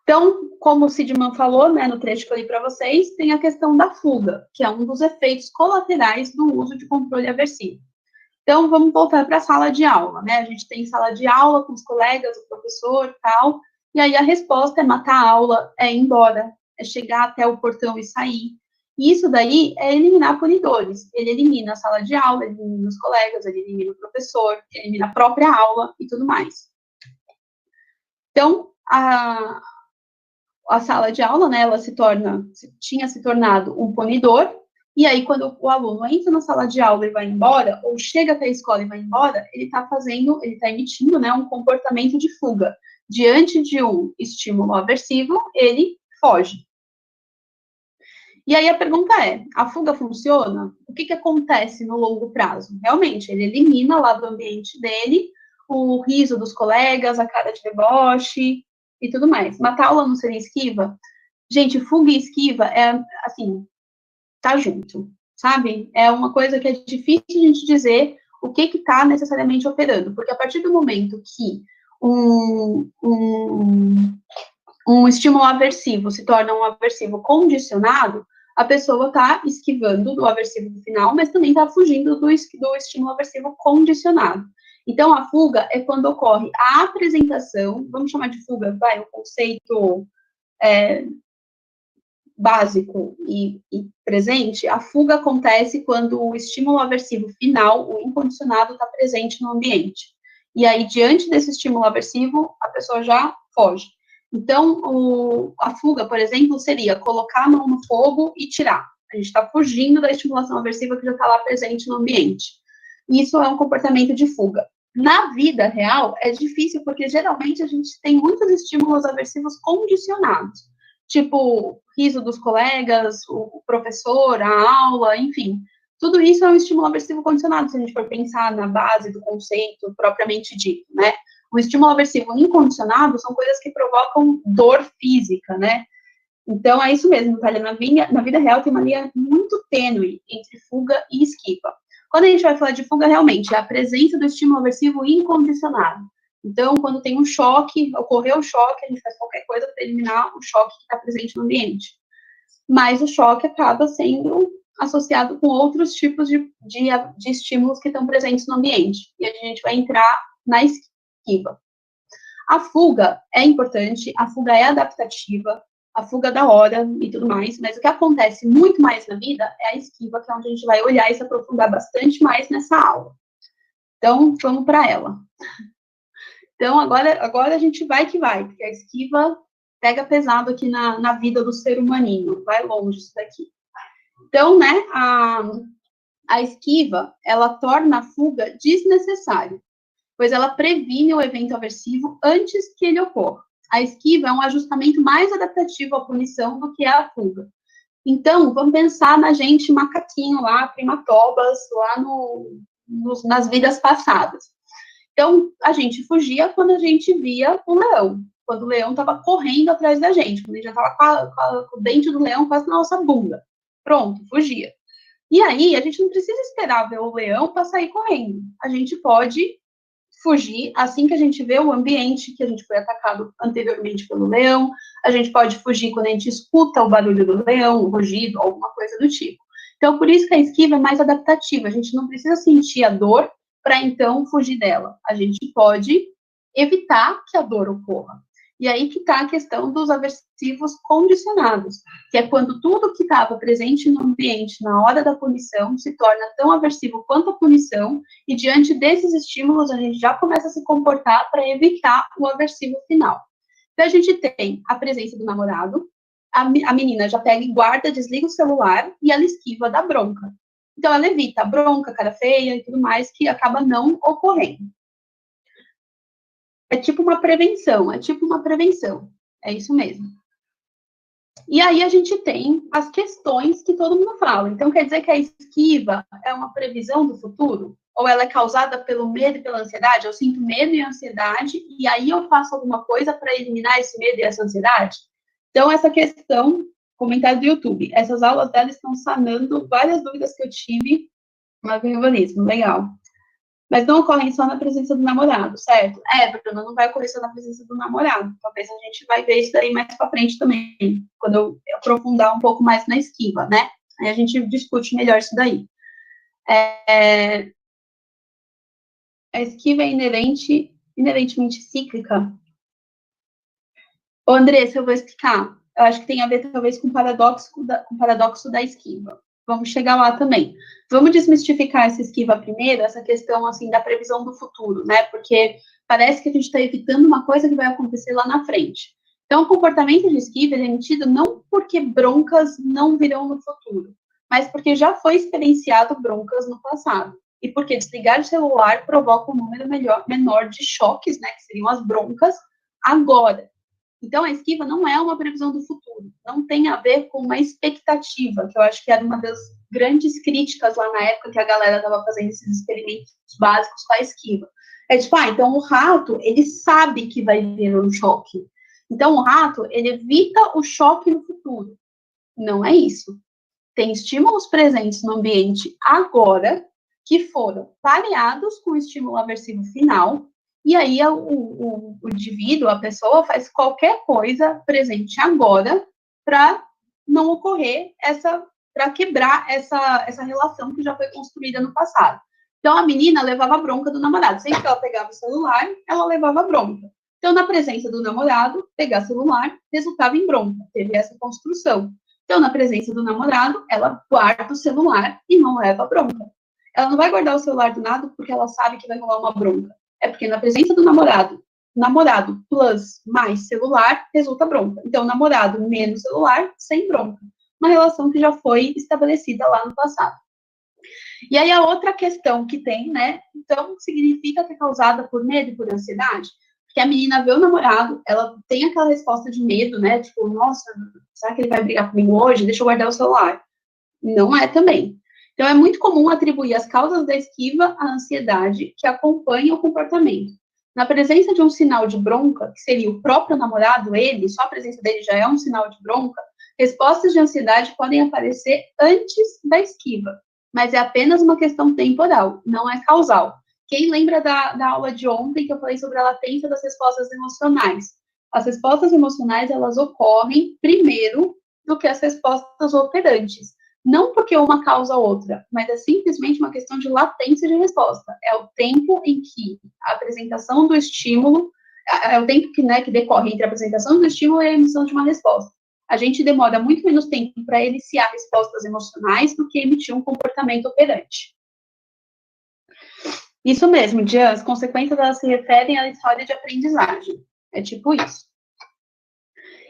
Então, como o Sidman falou, né, no trecho que eu li para vocês, tem a questão da fuga, que é um dos efeitos colaterais do uso de controle aversivo. Então, vamos voltar para a sala de aula, né? A gente tem sala de aula com os colegas, o professor e tal, e aí a resposta é matar a aula, é ir embora, é chegar até o portão e sair. E isso daí é eliminar punidores. Ele elimina a sala de aula, ele elimina os colegas, ele elimina o professor, ele elimina a própria aula e tudo mais. Então, a sala de aula, né, ela tinha se tornado um punidor, e aí quando o aluno entra na sala de aula e vai embora, ou chega até a escola e vai embora, ele está emitindo, né, um comportamento de fuga. Diante de um estímulo aversivo, ele foge. E aí a pergunta é, a fuga funciona? O que acontece no longo prazo? Realmente, ele elimina lá do ambiente dele o riso dos colegas, a cara de deboche e tudo mais. Matar a aula não seria esquiva? Gente, fuga e esquiva é, assim, tá junto, sabe? É uma coisa que é difícil a gente dizer o que está necessariamente operando, porque a partir do momento que um estímulo aversivo se torna um aversivo condicionado, a pessoa está esquivando do aversivo final, mas também está fugindo do estímulo aversivo condicionado. Então, a fuga é quando ocorre a apresentação, vamos chamar de fuga, o conceito básico e presente. A fuga acontece quando o estímulo aversivo final, o incondicionado, está presente no ambiente. E aí, diante desse estímulo aversivo, a pessoa já foge. Então, a fuga, por exemplo, seria colocar a mão no fogo e tirar. A gente está fugindo da estimulação aversiva que já está lá presente no ambiente. Isso é um comportamento de fuga. Na vida real, é difícil, porque geralmente a gente tem muitos estímulos aversivos condicionados. Tipo, riso dos colegas, o professor, a aula, enfim. Tudo isso é um estímulo aversivo condicionado, se a gente for pensar na base do conceito propriamente dito, né? O estímulo aversivo incondicionado são coisas que provocam dor física, né? Então, é isso mesmo, Thalia. Na vida real tem uma linha muito tênue entre fuga e esquiva. Quando a gente vai falar de fuga, realmente, é a presença do estímulo aversivo incondicionado. Então, quando tem um choque, ocorreu o choque, a gente faz qualquer coisa para eliminar o choque que está presente no ambiente. Mas o choque acaba sendo associado com outros tipos de estímulos que estão presentes no ambiente. E a gente vai entrar na esquiva. A fuga é importante, a fuga é adaptativa, a fuga da hora e tudo mais, mas o que acontece muito mais na vida é a esquiva, que é onde a gente vai olhar e se aprofundar bastante mais nessa aula. Então, vamos para ela. Então, agora a gente vai que vai, porque a esquiva pega pesado aqui na vida do ser humaninho, vai longe isso daqui. Então, né, a esquiva, ela torna a fuga desnecessária, pois ela previne o evento aversivo antes que ele ocorra. A esquiva é um ajustamento mais adaptativo à punição do que a fuga. Então, vamos pensar na gente macaquinho lá, primatobas, lá nas vidas passadas. Então, a gente fugia quando a gente via o leão, quando o leão estava correndo atrás da gente, quando a gente já estava com o dente do leão quase na nossa bunda. Pronto, fugia. E aí, a gente não precisa esperar ver o leão para sair correndo. A gente pode fugir assim que a gente vê o ambiente que a gente foi atacado anteriormente pelo leão. A gente pode fugir quando a gente escuta o barulho do leão, o rugido, alguma coisa do tipo. Então, por isso que a esquiva é mais adaptativa. A gente não precisa sentir a dor para, então, fugir dela. A gente pode evitar que a dor ocorra. E aí que está a questão dos aversivos condicionados, que é quando tudo que estava presente no ambiente na hora da punição se torna tão aversivo quanto a punição, e diante desses estímulos a gente já começa a se comportar para evitar o aversivo final. Então a gente tem a presença do namorado, a menina já pega e guarda, desliga o celular e ela esquiva da bronca. Então ela evita a bronca, cara feia e tudo mais, que acaba não ocorrendo. É tipo uma prevenção, é isso mesmo. E aí a gente tem as questões que todo mundo fala. Então, quer dizer que a esquiva é uma previsão do futuro? Ou ela é causada pelo medo e pela ansiedade? Eu sinto medo e ansiedade, e aí eu faço alguma coisa para eliminar esse medo e essa ansiedade? Então, essa questão, comentário do YouTube, essas aulas dela estão sanando várias dúvidas que eu tive no veganismo, legal. Mas não ocorrem só na presença do namorado, certo? Bruna, não vai ocorrer só na presença do namorado. Talvez a gente vai ver isso daí mais pra frente também, quando eu aprofundar um pouco mais na esquiva, né? Aí a gente discute melhor isso daí. A esquiva é inerentemente cíclica. Ô, Andressa, eu vou explicar. Eu acho que tem a ver, talvez, com o paradoxo da esquiva. Vamos chegar lá também. Vamos desmistificar essa esquiva primeiro, essa questão, assim, da previsão do futuro, né? Porque parece que a gente está evitando uma coisa que vai acontecer lá na frente. Então, o comportamento de esquiva é emitido não porque broncas não virão no futuro, mas porque já foi experienciado broncas no passado. E porque desligar o celular provoca um número menor de choques, né? Que seriam as broncas, agora. Então, a esquiva não é uma previsão do futuro, não tem a ver com uma expectativa, que eu acho que era uma das grandes críticas lá na época que a galera estava fazendo esses experimentos básicos com a esquiva. É tipo, então o rato, ele sabe que vai vir um choque. Então, o rato, ele evita o choque no futuro. Não é isso. Tem estímulos presentes no ambiente agora, que foram pareados com o estímulo aversivo final, e aí o indivíduo, a pessoa, faz qualquer coisa presente agora para não ocorrer para quebrar essa relação que já foi construída no passado. Então, a menina levava bronca do namorado. Sempre que ela pegava o celular, ela levava bronca. Então, na presença do namorado, pegar celular resultava em bronca. Teve essa construção. Então, na presença do namorado, ela guarda o celular e não leva bronca. Ela não vai guardar o celular do nada porque ela sabe que vai rolar uma bronca. É porque na presença do namorado plus mais celular resulta bronca. Então, namorado menos celular, sem bronca. Uma relação que já foi estabelecida lá no passado. E aí, a outra questão que tem, né? Então, significa que é causada por medo e por ansiedade? Porque a menina vê o namorado, ela tem aquela resposta de medo, né? Tipo, nossa, será que ele vai brigar comigo hoje? Deixa eu guardar o celular. Não é também. Então, é muito comum atribuir as causas da esquiva à ansiedade que acompanha o comportamento. Na presença de um sinal de bronca, que seria o próprio namorado, ele, só a presença dele já é um sinal de bronca, respostas de ansiedade podem aparecer antes da esquiva, mas é apenas uma questão temporal, não é causal. Quem lembra da aula de ontem que eu falei sobre a latência das respostas emocionais? As respostas emocionais, elas ocorrem primeiro do que as respostas operantes. Não porque uma causa a outra, mas é simplesmente uma questão de latência de resposta. É o tempo em que a apresentação do estímulo, é o tempo que, né, que decorre entre a apresentação do estímulo e a emissão de uma resposta. A gente demora muito menos tempo para iniciar respostas emocionais do que emitir um comportamento operante. Isso mesmo, Dian, as consequências elas se referem à história de aprendizagem. É tipo isso.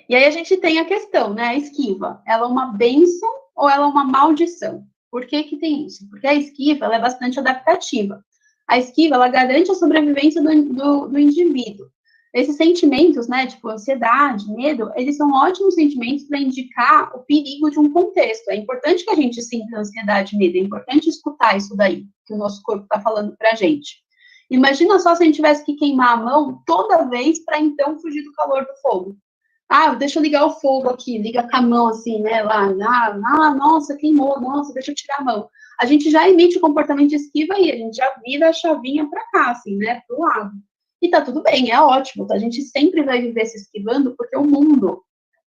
E aí a gente tem a questão, né? A esquiva, ela é uma bênção ou ela é uma maldição? Por que que tem isso? Porque a esquiva, ela é bastante adaptativa. A esquiva, ela garante a sobrevivência do indivíduo. Esses sentimentos, né, tipo ansiedade, medo, eles são ótimos sentimentos para indicar o perigo de um contexto. É importante que a gente sinta ansiedade e medo, é importante escutar isso daí, que o nosso corpo está falando para a gente. Imagina só se a gente tivesse que queimar a mão toda vez para então fugir do calor do fogo. Ah, deixa eu ligar o fogo aqui, liga com a mão assim, né, lá, nossa, queimou, nossa, deixa eu tirar a mão. A gente já emite o comportamento de esquiva aí, a gente já vira a chavinha para cá, assim, né, pro lado. E tá tudo bem, é ótimo, tá? A gente sempre vai viver se esquivando, porque o mundo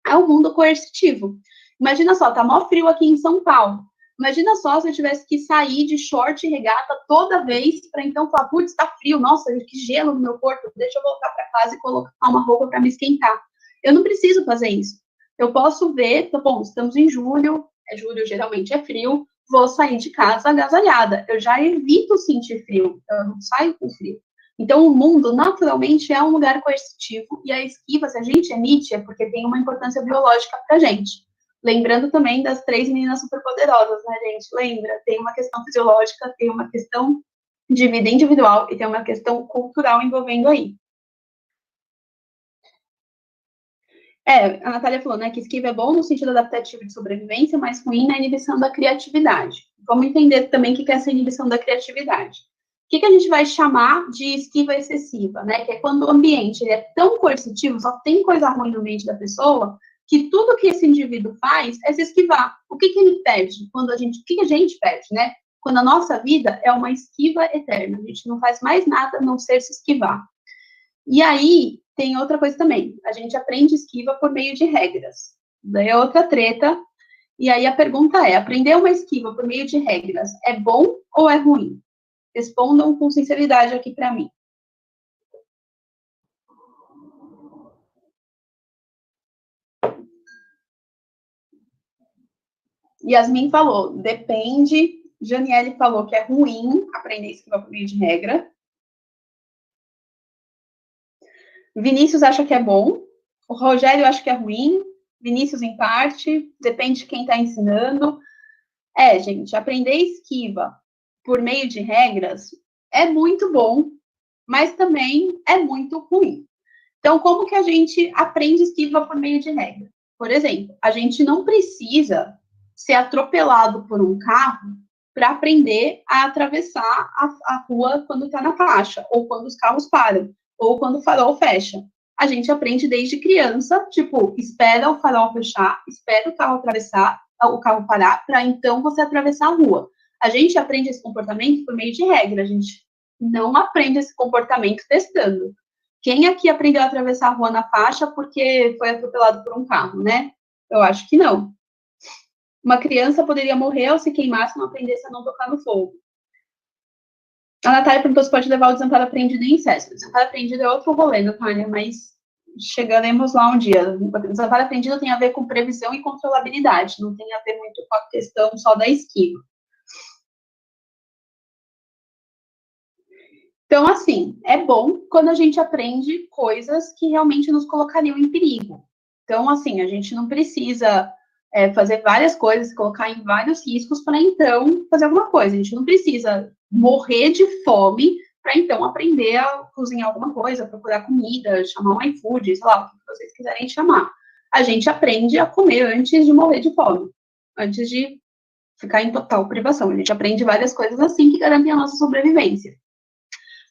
é um mundo coercitivo. Imagina só, tá mó frio aqui em São Paulo. Imagina só se eu tivesse que sair de short e regata toda vez para então falar, putz, tá frio, nossa, que gelo no meu corpo, deixa eu voltar para casa e colocar uma roupa para me esquentar. Eu não preciso fazer isso. Eu posso ver, tá bom, estamos em julho, julho geralmente é frio, vou sair de casa agasalhada. Eu já evito sentir frio, eu não saio com frio. Então, o mundo, naturalmente, é um lugar coercitivo, e a esquiva, se a gente emite, é porque tem uma importância biológica pra gente. Lembrando também das 3 meninas superpoderosas, né, gente? Lembra? Tem uma questão fisiológica, tem uma questão de vida individual e tem uma questão cultural envolvendo aí. A Natália falou, né, que esquiva é bom no sentido adaptativo de sobrevivência, mas ruim na inibição da criatividade. Vamos entender também o que é essa inibição da criatividade. O que a gente vai chamar de esquiva excessiva, né? Que é quando o ambiente ele é tão coercitivo, só tem coisa ruim no mente da pessoa, que tudo que esse indivíduo faz é se esquivar. O que ele perde? O que a gente perde, né? Quando a nossa vida é uma esquiva eterna. A gente não faz mais nada a não ser se esquivar. E aí, tem outra coisa também. A gente aprende esquiva por meio de regras. Daí é outra treta. E aí a pergunta é, aprender uma esquiva por meio de regras é bom ou é ruim? Respondam com sinceridade aqui para mim. Yasmin falou, depende. Janiele falou que é ruim aprender esquiva por meio de regra. Vinícius acha que é bom. O Rogério acha que é ruim. Vinícius, em parte. Depende de quem está ensinando. Gente, aprender esquiva por meio de regras é muito bom, mas também é muito ruim. Então, como que a gente aprende esquiva por meio de regra? Por exemplo, a gente não precisa ser atropelado por um carro para aprender a atravessar a rua quando está na faixa, ou quando os carros param, ou quando o farol fecha. A gente aprende desde criança, tipo, espera o farol fechar, espera o carro atravessar, o carro parar, para então você atravessar a rua. A gente aprende esse comportamento por meio de regra, a gente não aprende esse comportamento testando. Quem aqui aprendeu a atravessar a rua na faixa porque foi atropelado por um carro, né? Eu acho que não. Uma criança poderia morrer ou se queimar se não aprendesse a não tocar no fogo. A Natália perguntou se pode levar o desamparo aprendido em incesto. O desamparo aprendido é outro rolê, Natália, mas chegaremos lá um dia. O desamparo aprendido tem a ver com previsão e controlabilidade, não tem a ver muito com a questão só da esquiva. Então, assim, é bom quando a gente aprende coisas que realmente nos colocariam em perigo. Então, assim, a gente não precisa fazer várias coisas, colocar em vários riscos para, então, fazer alguma coisa. A gente não precisa morrer de fome para, então, aprender a cozinhar alguma coisa, procurar comida, chamar um iFood, sei lá, o que vocês quiserem chamar. A gente aprende a comer antes de morrer de fome, antes de ficar em total privação. A gente aprende várias coisas assim que garantem a nossa sobrevivência.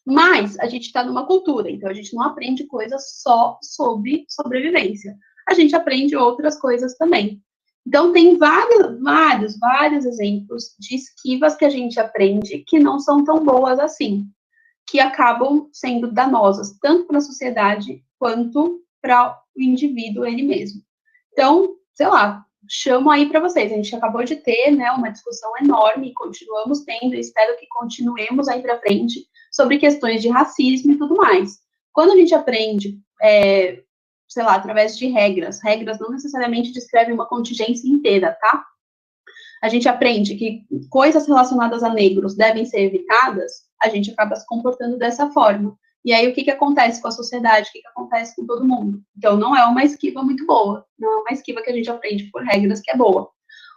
Mas a gente está numa cultura, então a gente não aprende coisas só sobre sobrevivência. A gente aprende outras coisas também. Então, tem vários exemplos de esquivas que a gente aprende que não são tão boas assim, que acabam sendo danosas, tanto para a sociedade quanto para o indivíduo ele mesmo. Então, sei lá, chamo aí para vocês. A gente acabou de ter, né, uma discussão enorme e continuamos tendo, e espero que continuemos aí para frente, sobre questões de racismo e tudo mais. Quando a gente aprende, sei lá, através de regras não necessariamente descrevem uma contingência inteira, tá? A gente aprende que coisas relacionadas a negros devem ser evitadas, a gente acaba se comportando dessa forma. E aí, o que acontece com a sociedade? O que acontece com todo mundo? Então, não é uma esquiva muito boa. Não é uma esquiva que a gente aprende por regras que é boa.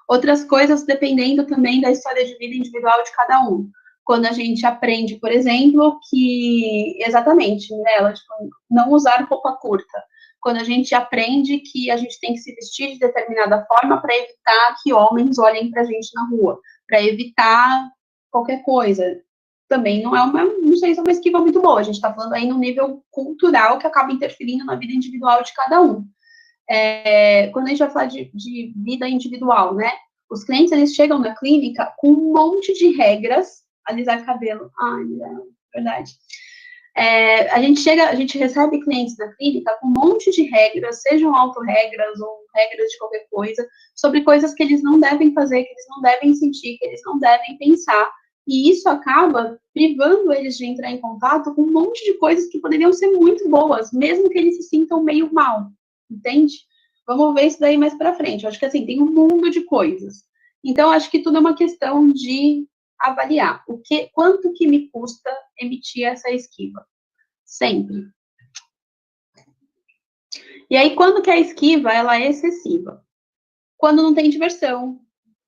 Outras coisas, dependendo também da história de vida individual de cada um. Quando a gente aprende, por exemplo, que, exatamente, né, tipo, não usar roupa curta. Quando a gente aprende que a gente tem que se vestir de determinada forma para evitar que homens olhem para a gente na rua, para evitar qualquer coisa. Também não sei se é uma esquiva muito boa. A gente está falando aí no nível cultural que acaba interferindo na vida individual de cada um. Quando a gente vai falar de vida individual, né? Os clientes, eles chegam na clínica com um monte de regras. Alisar cabelo. Ai, não, verdade. A gente recebe clientes na clínica com um monte de regras, sejam autorregras ou regras de qualquer coisa, sobre coisas que eles não devem fazer, que eles não devem sentir, que eles não devem pensar. E isso acaba privando eles de entrar em contato com um monte de coisas que poderiam ser muito boas, mesmo que eles se sintam meio mal, entende? Vamos ver isso daí mais para frente. Eu acho que, assim, tem um mundo de coisas. Então, acho que tudo é uma questão de avaliar quanto que me custa emitir essa esquiva. Sempre. E aí, quando que a esquiva, ela é excessiva? Quando não tem diversão,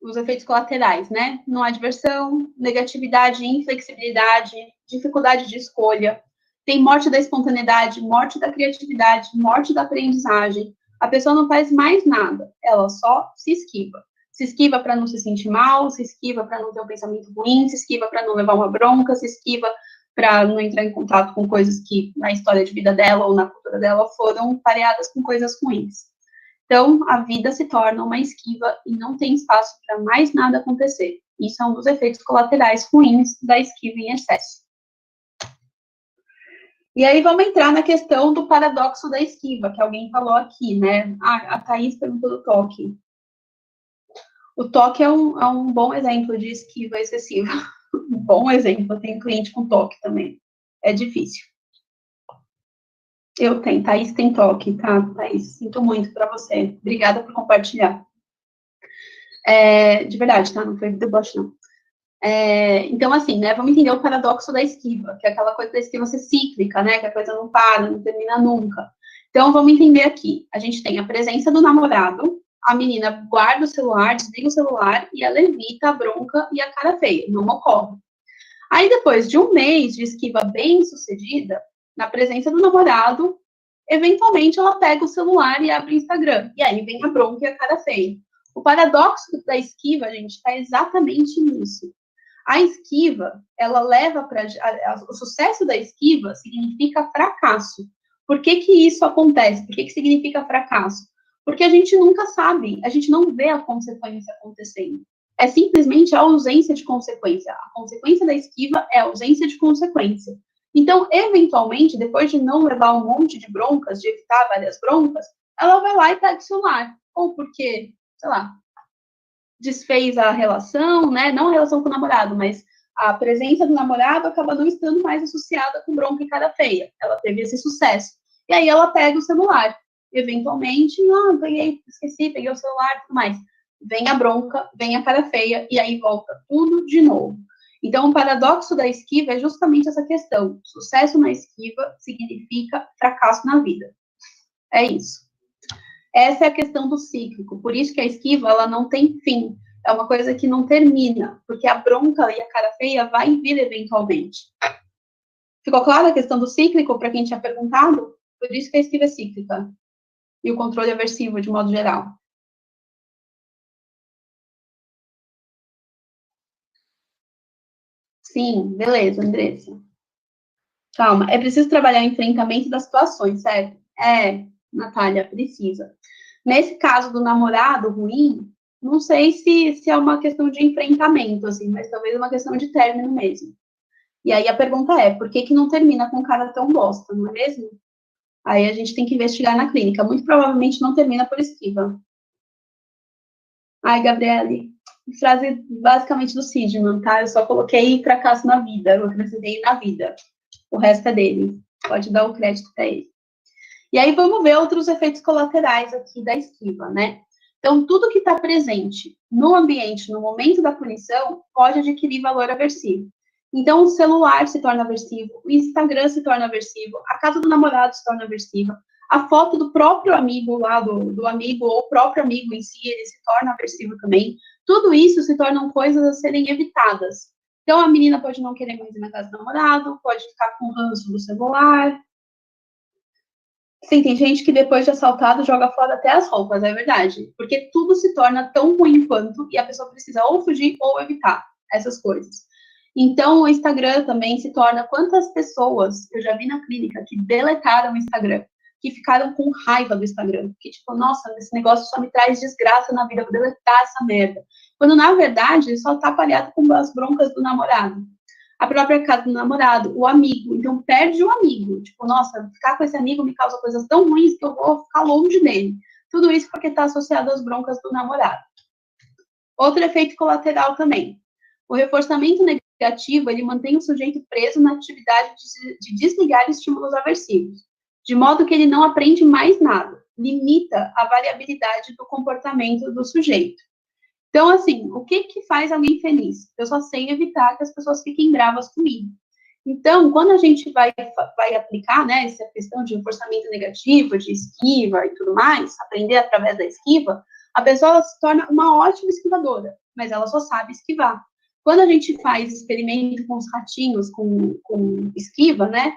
os efeitos colaterais, né? Não há diversão, negatividade, inflexibilidade, dificuldade de escolha, tem morte da espontaneidade, morte da criatividade, morte da aprendizagem. A pessoa não faz mais nada, ela só se esquiva. Se esquiva para não se sentir mal, se esquiva para não ter um pensamento ruim, se esquiva para não levar uma bronca, se esquiva para não entrar em contato com coisas que na história de vida dela ou na cultura dela foram pareadas com coisas ruins. Então, a vida se torna uma esquiva e não tem espaço para mais nada acontecer. Isso é um dos efeitos colaterais ruins da esquiva em excesso. E aí vamos entrar na questão do paradoxo da esquiva, que alguém falou aqui, né? A Thaís perguntou do toque. O toque é um bom exemplo de esquiva excessiva. Um bom exemplo. Eu tenho cliente com toque também. É difícil. Eu tenho. Thaís tem toque, tá? Thaís, sinto muito pra você. Obrigada por compartilhar. De verdade, tá? Não foi deboche, não. Então, assim, né? Vamos entender o paradoxo da esquiva, que é aquela coisa da esquiva ser cíclica, né? Que a coisa não para, não termina nunca. Então, vamos entender aqui. A gente tem a presença do namorado, a menina guarda o celular, desliga o celular e ela evita a bronca e a cara feia, não ocorre. Aí, depois de um mês de esquiva bem sucedida, na presença do namorado, eventualmente ela pega o celular e abre o Instagram. E aí vem a bronca e a cara feia. O paradoxo da esquiva, gente, está exatamente nisso. A esquiva, ela leva para... O sucesso da esquiva significa fracasso. Por que isso acontece? Por que significa fracasso? Porque a gente nunca sabe, a gente não vê a consequência acontecendo. É simplesmente a ausência de consequência. A consequência da esquiva é a ausência de consequência. Então, eventualmente, depois de não levar um monte de broncas, de evitar várias broncas, ela vai lá e pega o celular. Ou porque, sei lá, desfez a relação, né? Não a relação com o namorado, mas a presença do namorado acaba não estando mais associada com bronca e cara feia. Ela teve esse sucesso. E aí ela pega o celular. Eventualmente, esqueci, peguei o celular e tudo mais. Vem a bronca, vem a cara feia, e aí volta tudo de novo. Então, o paradoxo da esquiva é justamente essa questão. Sucesso na esquiva significa fracasso na vida. É isso. Essa é a questão do cíclico. Por isso que a esquiva, ela não tem fim. É uma coisa que não termina, porque a bronca e a cara feia vai vir eventualmente. Ficou clara a questão do cíclico, para quem tinha perguntado? Por isso que a esquiva é cíclica. E o controle aversivo, de modo geral. Sim, beleza, Andressa. Calma, é preciso trabalhar o enfrentamento das situações, certo? Natália, precisa. Nesse caso do namorado ruim, não sei se é uma questão de enfrentamento, assim, mas talvez uma questão de término mesmo. E aí a pergunta é, por que não termina com um cara tão bosta, não é mesmo? Aí a gente tem que investigar na clínica. Muito provavelmente não termina por esquiva. Ai, Gabriele, frase basicamente do Sidman, tá? Eu só coloquei fracasso na vida, eu acrescentei na vida. O resto é dele. Pode dar o crédito para ele. E aí vamos ver outros efeitos colaterais aqui da esquiva, né? Então, tudo que está presente no ambiente, no momento da punição, pode adquirir valor aversivo. Então, o celular se torna aversivo, o Instagram se torna aversivo, a casa do namorado se torna aversiva, a foto do próprio amigo lá, do amigo, ou o próprio amigo em si, ele se torna aversivo também. Tudo isso se tornam coisas a serem evitadas. Então, a menina pode não querer mais ir na casa do namorado, pode ficar com ranço do celular. Sim, tem gente que depois de assaltado joga fora até as roupas, é verdade. Porque tudo se torna tão ruim quanto, e a pessoa precisa ou fugir ou evitar essas coisas. Então, o Instagram também se torna... Quantas pessoas eu já vi na clínica que deletaram o Instagram, que ficaram com raiva do Instagram, que tipo, nossa, esse negócio só me traz desgraça na vida, vou deletar essa merda. Quando, na verdade, só tá palhado com as broncas do namorado. A própria casa do namorado, o amigo. Então, perde o amigo. Tipo, nossa, ficar com esse amigo me causa coisas tão ruins que eu vou ficar longe dele. Tudo isso porque está associado às broncas do namorado. Outro efeito colateral também. O reforçamento negativo, ele mantém o sujeito preso na atividade de desligar estímulos aversivos, de modo que ele não aprende mais nada. Limita a variabilidade do comportamento do sujeito. Então, assim, o que faz alguém feliz? Eu só sei evitar que as pessoas fiquem bravas comigo. Então, quando a gente vai aplicar, né, essa questão de reforçamento negativo, de esquiva e tudo mais, aprender através da esquiva, a pessoa se torna uma ótima esquivadora, mas ela só sabe esquivar. Quando a gente faz experimento com os ratinhos, com esquiva, né,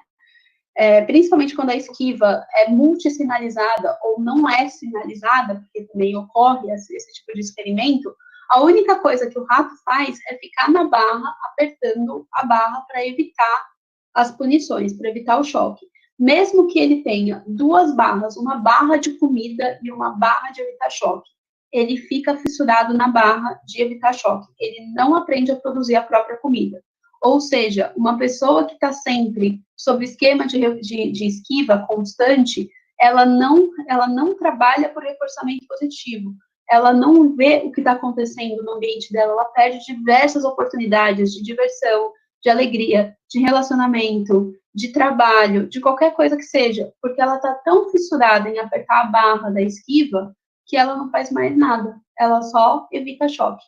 principalmente quando a esquiva é multissinalizada ou não é sinalizada, porque também ocorre esse tipo de experimento, a única coisa que o rato faz é ficar na barra, apertando a barra para evitar as punições, para evitar o choque. Mesmo que ele tenha duas barras, uma barra de comida e uma barra de evitar choque, ele fica fissurado na barra de evitar choque. Ele não aprende a produzir a própria comida. Ou seja, uma pessoa que está sempre sob esquema de esquiva constante, ela não trabalha por reforçamento positivo. Ela não vê o que está acontecendo no ambiente dela, ela perde diversas oportunidades de diversão, de alegria, de relacionamento, de trabalho, de qualquer coisa que seja, porque ela está tão fissurada em apertar a barra da esquiva que ela não faz mais nada, ela só evita choque.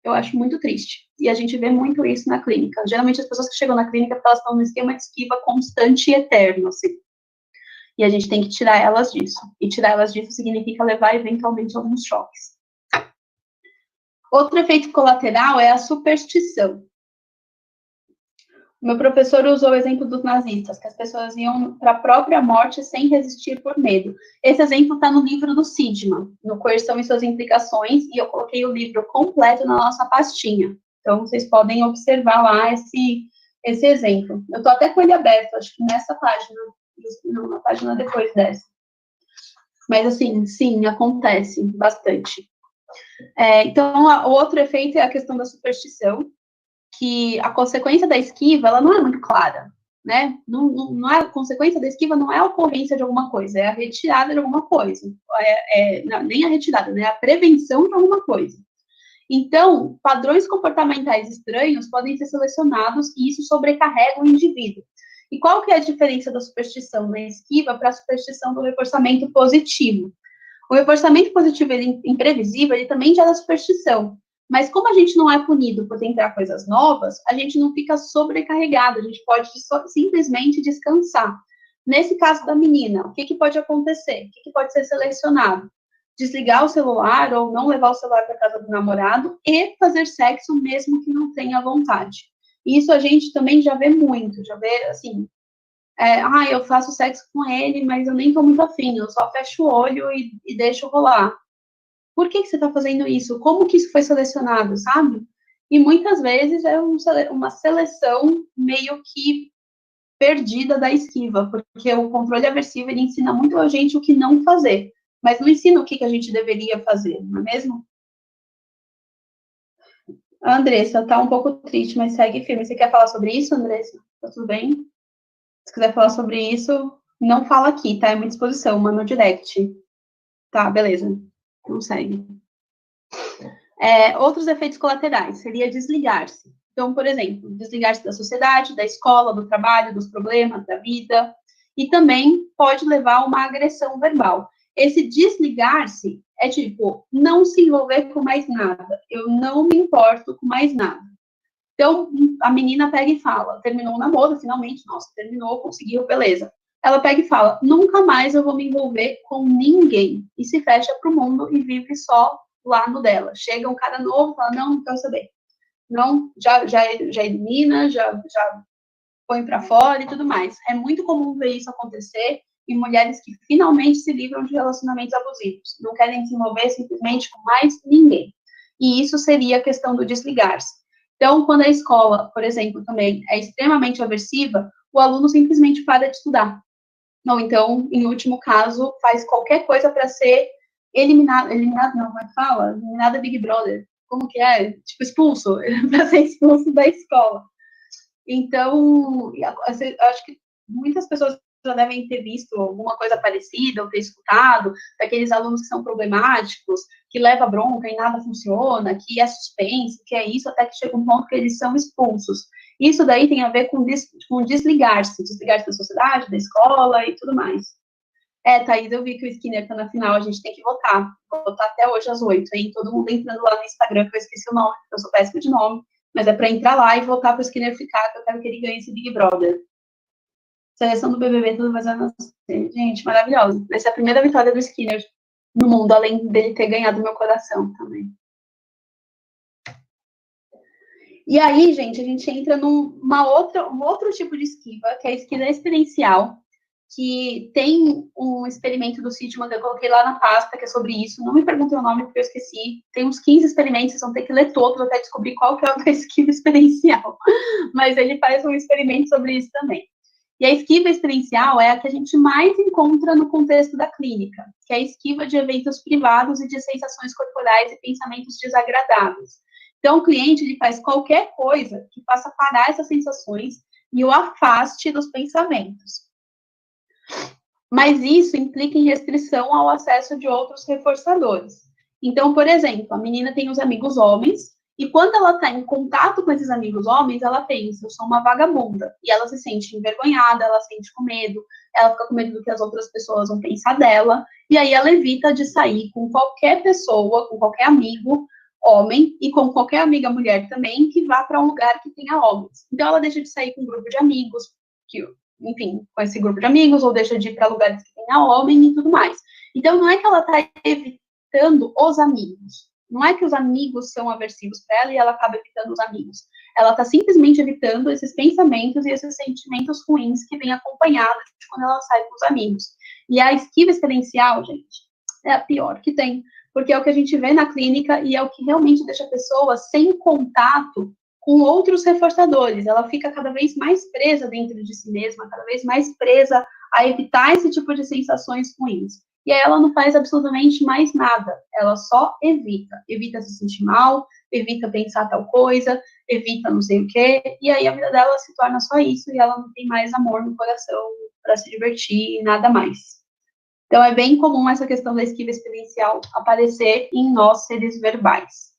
Eu acho muito triste. E a gente vê muito isso na clínica. Geralmente as pessoas que chegam na clínica, elas estão no esquema de esquiva constante e eterno, assim. E a gente tem que tirar elas disso. E tirar elas disso significa levar, eventualmente, alguns choques. Outro efeito colateral é a superstição. O meu professor usou o exemplo dos nazistas, que as pessoas iam para a própria morte sem resistir por medo. Esse exemplo está no livro do Sidman, no Coerção e Suas Implicações, e eu coloquei o livro completo na nossa pastinha. Então, vocês podem observar lá esse exemplo. Eu estou até com ele aberto, acho que nessa página, não, na página depois dessa. Mas, assim, sim, acontece bastante. Então, o outro efeito é a questão da superstição, que a consequência da esquiva, ela não é muito clara, né? Não é, a consequência da esquiva não é a ocorrência de alguma coisa, é a retirada de alguma coisa. Nem a retirada, né? A prevenção de alguma coisa. Então, padrões comportamentais estranhos podem ser selecionados e isso sobrecarrega o indivíduo. E qual que é a diferença da superstição da esquiva para a superstição do reforçamento positivo? O reforçamento positivo, ele imprevisível, ele também gera superstição. Mas como a gente não é punido por tentar coisas novas, a gente não fica sobrecarregado, a gente pode simplesmente descansar. Nesse caso da menina, o que pode acontecer? O que pode ser selecionado? Desligar o celular ou não levar o celular para casa do namorado e fazer sexo mesmo que não tenha vontade. Isso a gente também já vê muito, já vê, assim, eu faço sexo com ele, mas eu nem tô muito afim, eu só fecho o olho e deixo rolar. Por que você está fazendo isso? Como que isso foi selecionado, sabe? E muitas vezes é uma seleção meio que perdida da esquiva, porque o controle aversivo, ele ensina muito a gente o que não fazer, mas não ensina o que a gente deveria fazer, não é mesmo? A Andressa tá um pouco triste, mas segue firme. Você quer falar sobre isso, Andressa? Tá tudo bem? Se quiser falar sobre isso, não fala aqui, tá? É uma disposição, manda no direct. Tá, beleza. Não segue. Outros efeitos colaterais seria desligar-se. Então, por exemplo, desligar-se da sociedade, da escola, do trabalho, dos problemas, da vida. E também pode levar a uma agressão verbal. Esse desligar-se é tipo, não se envolver com mais nada. Eu não me importo com mais nada. Então, a menina pega e fala, terminou o namoro, finalmente, nossa, terminou, conseguiu, beleza. Ela pega e fala, nunca mais eu vou me envolver com ninguém. E se fecha pro mundo e vive só lá no dela. Chega um cara novo, fala, não quero saber. Não, já elimina, já põe para fora e tudo mais. É muito comum ver isso acontecer em mulheres que finalmente se livram de relacionamentos abusivos. Não querem se envolver simplesmente com mais ninguém. E isso seria a questão do desligar-se. Então, quando a escola, por exemplo, também é extremamente aversiva, o aluno simplesmente para de estudar. Ou então, em último caso, faz qualquer coisa para ser eliminado não, como é que fala? Eliminado Big Brother. Como que é? Tipo, expulso, para ser expulso da escola. Então, acho que muitas pessoas já devem ter visto alguma coisa parecida, ou ter escutado, daqueles alunos que são problemáticos, que leva bronca e nada funciona, que é suspense, que é isso, até que chega um ponto que eles são expulsos. Isso daí tem a ver com desligar-se da sociedade, da escola e tudo mais. Thaís, eu vi que o Skinner tá na final, a gente tem que votar. Vou votar até hoje às 8, hein? Todo mundo entrando lá no Instagram, que eu esqueci o nome, porque eu sou péssima de nome, mas é para entrar lá e votar para o Skinner ficar, que eu quero que ele ganhe esse Big Brother. Seleção do BBB, tudo fazendo. Gente, maravilhosa. Vai ser a primeira vitória do Skinner no mundo, além dele ter ganhado meu coração também. E aí, gente, a gente entra um outro tipo de esquiva, que é a esquiva experiencial, que tem um experimento do Sidman, eu coloquei lá na pasta, que é sobre isso. Não me perguntem o nome, porque eu esqueci. Tem uns 15 experimentos, vocês vão ter que ler todos até descobrir qual que é o da esquiva experiencial. Mas ele faz um experimento sobre isso também. E a esquiva experiencial é a que a gente mais encontra no contexto da clínica, que é a esquiva de eventos privados e de sensações corporais e pensamentos desagradáveis. Então, o cliente ele faz qualquer coisa que faça parar essas sensações e o afaste dos pensamentos. Mas isso implica em restrição ao acesso de outros reforçadores. Então, por exemplo, a menina tem os amigos homens, e quando ela está em contato com esses amigos homens, ela pensa, eu sou uma vagabunda. E ela se sente envergonhada, ela se sente com medo, ela fica com medo do que as outras pessoas vão pensar dela, e aí ela evita de sair com qualquer pessoa, com qualquer amigo homem, e com qualquer amiga mulher também, que vá para um lugar que tenha homens. Então, ela deixa de sair com um grupo de amigos, enfim, com esse grupo de amigos, ou deixa de ir para lugares que tenha homem e tudo mais. Então, não é que ela está evitando os amigos. Não é que os amigos são aversivos para ela e ela acaba evitando os amigos. Ela está simplesmente evitando esses pensamentos e esses sentimentos ruins que vêm acompanhados de quando ela sai com os amigos. E a esquiva experiencial, gente, é a pior que tem. Porque é o que a gente vê na clínica e é o que realmente deixa a pessoa sem contato com outros reforçadores. Ela fica cada vez mais presa dentro de si mesma, cada vez mais presa a evitar esse tipo de sensações ruins. E aí ela não faz absolutamente mais nada. Ela só evita. Evita se sentir mal, evita pensar tal coisa, evita não sei o quê. E aí a vida dela se torna só isso e ela não tem mais amor no coração para se divertir e nada mais. Então é bem comum essa questão da esquiva experiencial aparecer em nós, seres verbais.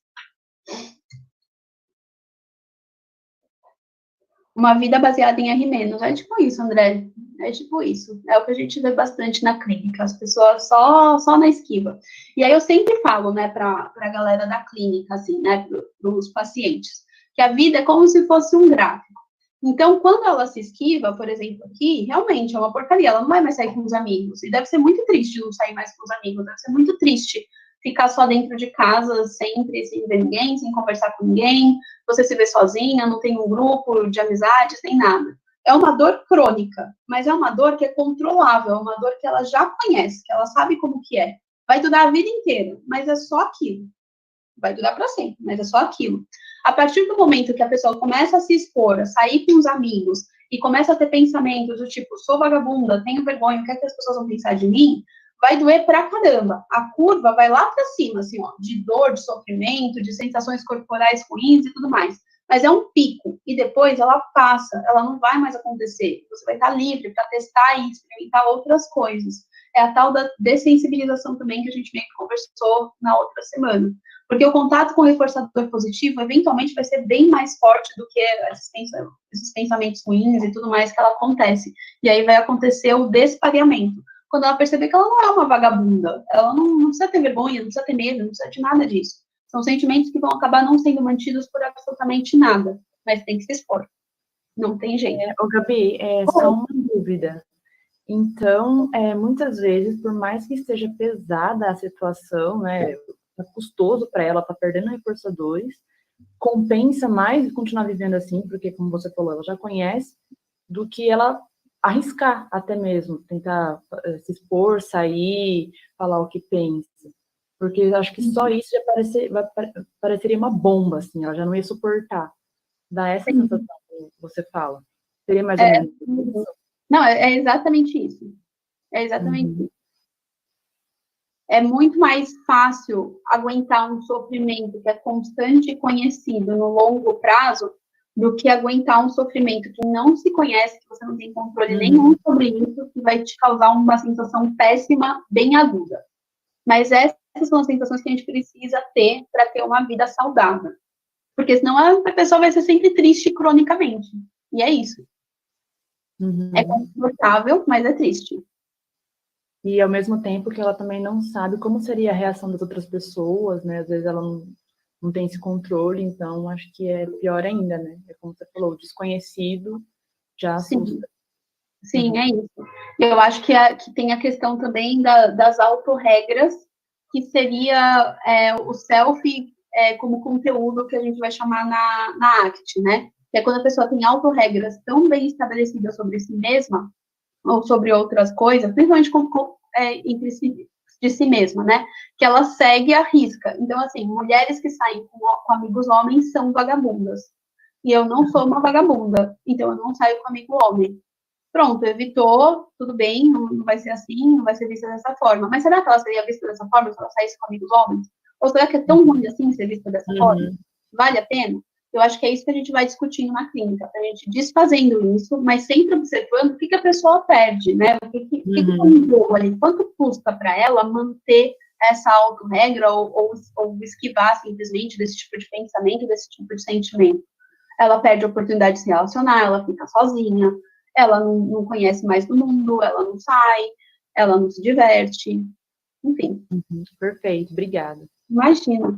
uma vida baseada em R-. É tipo isso, André. É tipo isso. É o que a gente vê bastante na clínica, as pessoas só na esquiva. E aí eu sempre falo, né, pra galera da clínica, assim, né, pros pacientes, que a vida é como se fosse um gráfico. Então, quando ela se esquiva, por exemplo, aqui, realmente é uma porcaria, ela não vai mais sair com os amigos. E deve ser muito triste não sair mais com os amigos, deve ser muito triste ficar só dentro de casa, sempre, sem ver ninguém, sem conversar com ninguém, você se vê sozinha, não tem um grupo de amizades, nem nada. É uma dor crônica, mas é uma dor que é controlável, é uma dor que ela já conhece, que ela sabe como que é. Vai durar a vida inteira, mas é só aquilo. Vai durar para sempre, mas é só aquilo. A partir do momento que a pessoa começa a se expor, a sair com os amigos, e começa a ter pensamentos do tipo, sou vagabunda, tenho vergonha, o que é que as pessoas vão pensar de mim? Vai doer pra caramba. A curva vai lá pra cima, assim, ó, de dor, de sofrimento, de sensações corporais ruins e tudo mais. Mas é um pico, e depois ela passa, ela não vai mais acontecer. Você vai estar livre para testar e experimentar outras coisas. É a tal da dessensibilização também que a gente meio que conversou na outra semana. Porque o contato com o reforçador positivo, eventualmente, vai ser bem mais forte do que esses pensamentos ruins e tudo mais que ela acontece. E aí vai acontecer o despareamento. Quando ela perceber que ela não é uma vagabunda, ela não precisa ter vergonha, não precisa ter medo, não precisa de nada disso. São sentimentos que vão acabar não sendo mantidos por absolutamente nada, mas tem que se expor. Não tem jeito. Gabi, só uma dúvida. Então, muitas vezes, por mais que esteja pesada a situação, né, é custoso para ela, tá perdendo reforçadores, compensa mais continuar vivendo assim, porque, como você falou, ela já conhece, do que ela arriscar até mesmo, tentar se expor, sair, falar o que pensa. Porque eu acho que só isso já pareceria uma bomba, assim, ela já não ia suportar. Dá essa sensação que você fala. Seria mais ou menos isso? Não, é exatamente isso. É exatamente isso. É muito mais fácil aguentar um sofrimento que é constante e conhecido no longo prazo do que aguentar um sofrimento que não se conhece, que você não tem controle nenhum sobre isso, que vai te causar uma sensação péssima, bem aguda. Mas essas são as sensações que a gente precisa ter para ter uma vida saudável. Porque senão a pessoa vai ser sempre triste cronicamente. E é isso. É confortável, mas é triste. E ao mesmo tempo que ela também não sabe como seria a reação das outras pessoas, né? Às vezes ela não tem esse controle, então acho que é pior ainda, né? É como você falou, o desconhecido já assusta. Sim, é isso. Eu acho que tem a questão também das autorregras, que seria o self como conteúdo que a gente vai chamar na ACT, né? Que é quando a pessoa tem autorregras tão bem estabelecidas sobre si mesma, ou sobre outras coisas, principalmente entre si, de si mesma, né? Que ela segue a risca. Então, assim, mulheres que saem com amigos homens são vagabundas. E eu não sou uma vagabunda, então eu não saio com amigo homem. Pronto, evitou, tudo bem, não vai ser assim, não vai ser vista dessa forma. Mas será que ela seria vista dessa forma se ela saísse com amigos homens? Ou será que é tão ruim assim ser vista dessa forma? Vale a pena? Eu acho que é isso que a gente vai discutindo na clínica, a gente desfazendo isso, mas sempre observando o que a pessoa perde, né? O que tá no jogo ali, quanto custa para ela manter essa autorregra ou esquivar simplesmente desse tipo de pensamento, desse tipo de sentimento. Ela perde a oportunidade de se relacionar, ela fica sozinha, ela não conhece mais do mundo, ela não sai, ela não se diverte, enfim. Perfeito, obrigada. Imagina.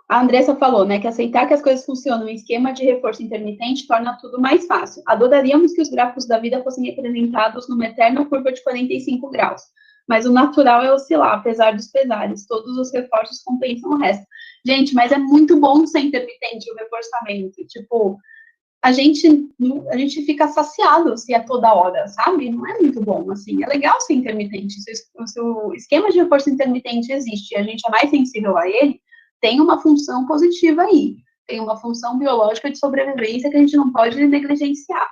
A Andressa falou, né, que aceitar que as coisas funcionam em esquema de reforço intermitente torna tudo mais fácil. Adoraríamos que os gráficos da vida fossem representados numa eterna curva de 45 graus. Mas o natural é oscilar, apesar dos pesares. Todos os reforços compensam o resto. Gente, mas é muito bom ser intermitente o reforçamento. Tipo, a gente fica saciado se é toda hora, sabe? Não é muito bom, assim. É legal ser intermitente. Se o esquema de reforço intermitente existe e a gente é mais sensível a ele, tem uma função positiva aí. Tem uma função biológica de sobrevivência que a gente não pode negligenciar.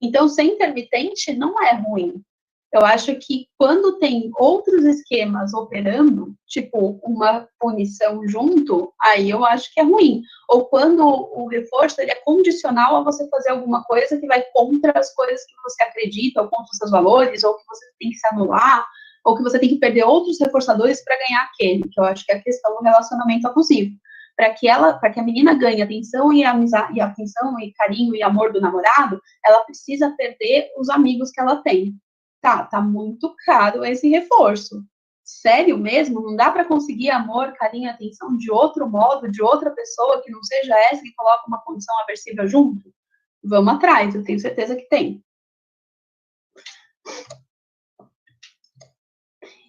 Então, ser intermitente não é ruim. Eu acho que quando tem outros esquemas operando, tipo uma punição junto, aí eu acho que é ruim. Ou quando o reforço ele é condicional a você fazer alguma coisa que vai contra as coisas que você acredita, ou contra os seus valores, ou que você tem que se anular, ou que você tem que perder outros reforçadores para ganhar aquele, que eu acho que é a questão do relacionamento abusivo. para que a menina ganhe atenção e amizade, e atenção e carinho e amor do namorado, ela precisa perder os amigos que ela tem. Tá muito caro esse reforço. Sério mesmo? Não dá para conseguir amor, carinho e atenção de outro modo, de outra pessoa que não seja essa que coloca uma condição aversiva junto? Vamos atrás, eu tenho certeza que tem.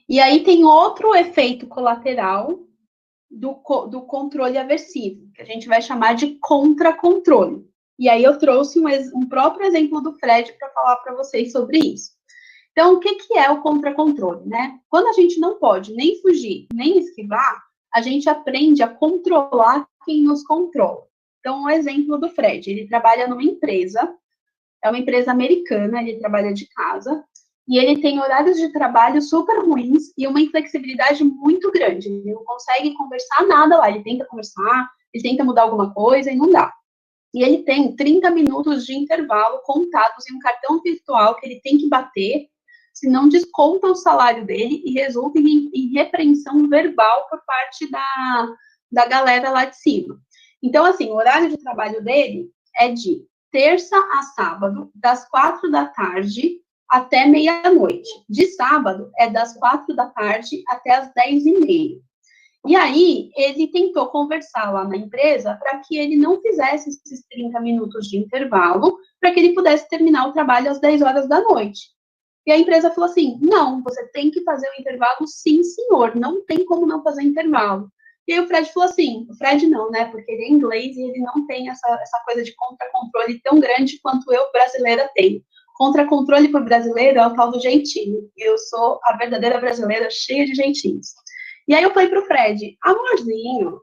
E aí tem outro efeito colateral do controle aversivo, que a gente vai chamar de contra-controle. E aí eu trouxe um próprio exemplo do Fred para falar para vocês sobre isso. Então, o que é o contra-controle, né? Quando a gente não pode nem fugir, nem esquivar, a gente aprende a controlar quem nos controla. Então, um exemplo do Fred, ele trabalha numa empresa, é uma empresa americana, ele trabalha de casa, e ele tem horários de trabalho super ruins e uma inflexibilidade muito grande. Ele não consegue conversar nada lá, ele tenta conversar, ele tenta mudar alguma coisa e não dá. E ele tem 30 minutos de intervalo contados em um cartão virtual que ele tem que bater, senão desconta o salário dele e resulta em repreensão verbal por parte da galera lá de cima. Então, assim, o horário de trabalho dele é de terça a sábado, das 4 da tarde até meia-noite. De sábado, é das 4 da tarde até as 10h30. E aí, ele tentou conversar lá na empresa para que ele não fizesse esses 30 minutos de intervalo, para que ele pudesse terminar o trabalho às 10 horas da noite. E a empresa falou assim, não, você tem que fazer o intervalo sim, senhor, não tem como não fazer intervalo. E aí o Fred falou assim, o Fred não, né, porque ele é inglês e ele não tem essa coisa de contra-controle tão grande quanto eu, brasileira, tenho. Contra-controle por brasileiro é o tal do jeitinho. Eu sou a verdadeira brasileira cheia de jeitinhos. E aí eu falei pro Fred, amorzinho,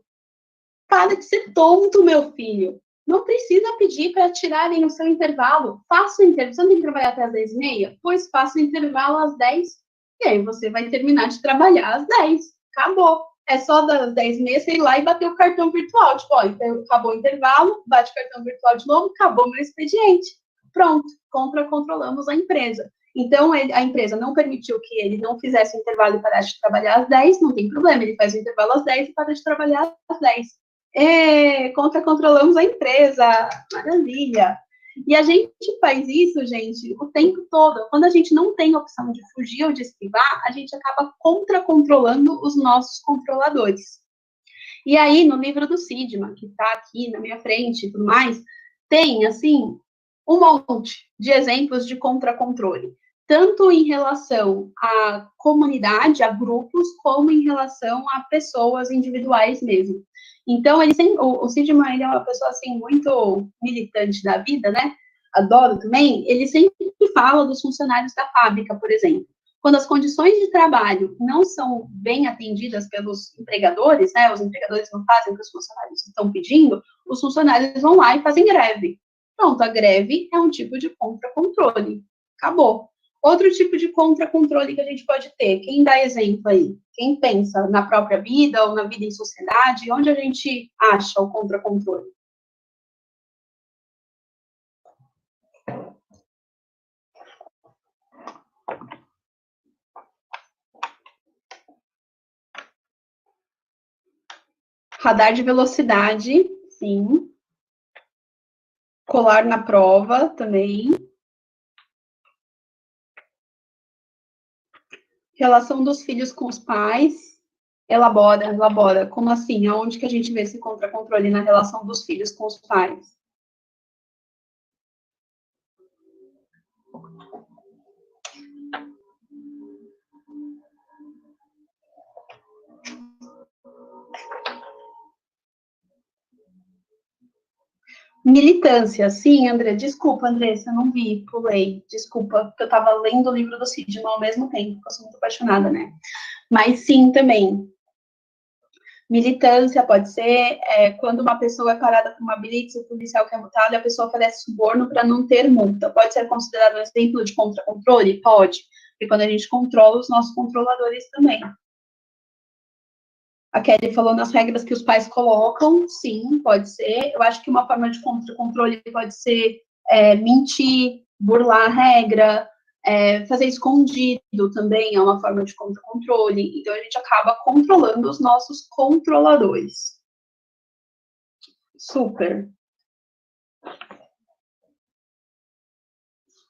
para de ser tonto, meu filho. Não precisa pedir para tirarem o seu intervalo. Faça o intervalo. Você não tem que trabalhar até as 10h30? Pois faça o intervalo às 10. E aí você vai terminar de trabalhar às 10. Acabou. É só das 10h30 você ir lá e bater o cartão virtual. Tipo, ó, então acabou o intervalo, bate o cartão virtual de novo, acabou meu expediente. Pronto, controlamos a empresa. Então, a empresa não permitiu que ele não fizesse o intervalo e parasse de trabalhar às 10, não tem problema, ele faz o intervalo às 10 e para de trabalhar às 10. Controlamos a empresa, maravilha. E a gente faz isso, gente, o tempo todo. Quando a gente não tem opção de fugir ou de esquivar, a gente acaba controlando os nossos controladores. E aí, no livro do Sidman, que está aqui na minha frente e tudo mais, tem, assim, um monte de exemplos de controle, tanto em relação à comunidade, a grupos, como em relação a pessoas individuais mesmo. Então, o Sidman, ele é uma pessoa, assim, muito militante da vida, né? Adoro também. Ele sempre fala dos funcionários da fábrica, por exemplo. Quando as condições de trabalho não são bem atendidas pelos empregadores, né? Os empregadores não fazem o que os funcionários estão pedindo, os funcionários vão lá e fazem greve. Pronto, a greve é um tipo de contra-controle. Acabou. Outro tipo de contra-controle que a gente pode ter, quem dá exemplo aí? Quem pensa na própria vida ou na vida em sociedade, onde a gente acha o contra-controle? Radar de velocidade, sim. Colar na prova, também. Relação dos filhos com os pais. Elabora. Como assim? Aonde que a gente vê esse contra-controle na relação dos filhos com os pais? Militância, sim, André. Desculpa, Andressa, eu não vi, pulei. Desculpa, porque eu estava lendo o livro do Sidman ao mesmo tempo, porque eu sou muito apaixonada, né? Mas sim, também. Militância pode ser quando uma pessoa é parada por uma blitz, o policial quer multar e a pessoa oferece suborno para não ter multa. Pode ser considerado um exemplo de contra-controle? Pode. Porque quando a gente controla os nossos controladores também. A Kelly falou nas regras que os pais colocam, sim, pode ser. Eu acho que uma forma de contra-controle pode ser mentir, burlar a regra, fazer escondido também é uma forma de contra-controle. Então, a gente acaba controlando os nossos controladores. Super.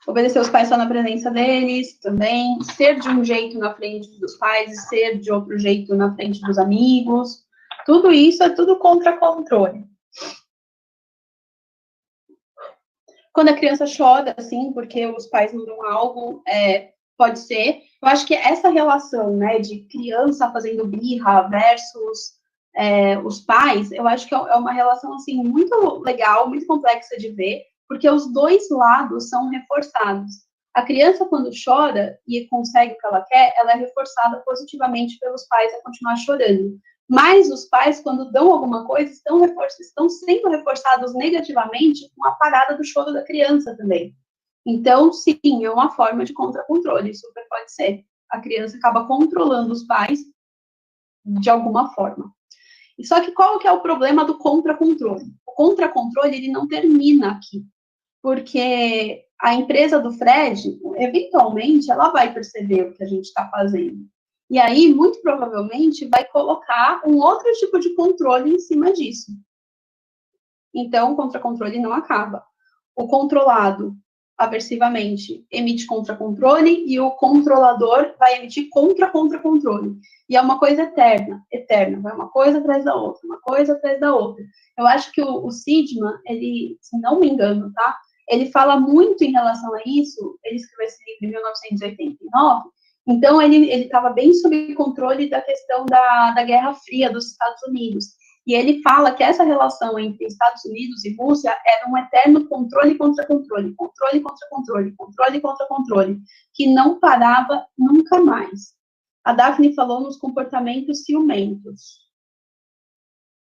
Obedecer os pais só na presença deles, também. Ser de um jeito na frente dos pais e ser de outro jeito na frente dos amigos. Tudo isso é tudo contra controle. Quando a criança chora, assim, porque os pais não dão algo, pode ser. Eu acho que essa relação, né, de criança fazendo birra versus os pais, eu acho que é uma relação, assim, muito legal, muito complexa de ver, porque os dois lados são reforçados. A criança, quando chora e consegue o que ela quer, ela é reforçada positivamente pelos pais a continuar chorando. Mas os pais, quando dão alguma coisa, estão sendo reforçados negativamente com a parada do choro da criança também. Então, sim, é uma forma de contra-controle, super pode ser. A criança acaba controlando os pais de alguma forma. E só que qual que é o problema do contra-controle? O contra-controle, ele não termina aqui. Porque a empresa do Fred, eventualmente, ela vai perceber o que a gente está fazendo. E aí, muito provavelmente, vai colocar um outro tipo de controle em cima disso. Então, o contra-controle não acaba. O controlado, aversivamente, emite contra-controle e o controlador vai emitir contra-contra-controle. E é uma coisa eterna. Vai uma coisa atrás da outra, uma coisa atrás da outra. Eu acho que o Sidman, ele, se não me engano, tá? Ele fala muito em relação a isso. Ele escreveu esse livro em 1989. Então, ele estava bem sob controle da questão da Guerra Fria dos Estados Unidos. E ele fala que essa relação entre Estados Unidos e Rússia era um eterno controle contra controle, controle contra controle, controle contra controle, que não parava nunca mais. A Daphne falou nos comportamentos ciumentos.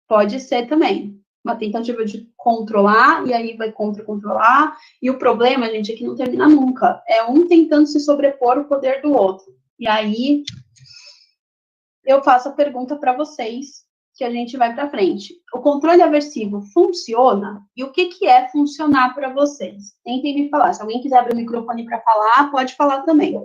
Pode ser também. Uma tentativa de controlar, e aí vai contra-controlar. E o problema, gente, é que não termina nunca. É um tentando se sobrepor o poder do outro. E aí, eu faço a pergunta para vocês, que a gente vai para frente. O controle aversivo funciona? E o que é funcionar para vocês? Tentem me falar. Se alguém quiser abrir o microfone para falar, pode falar também.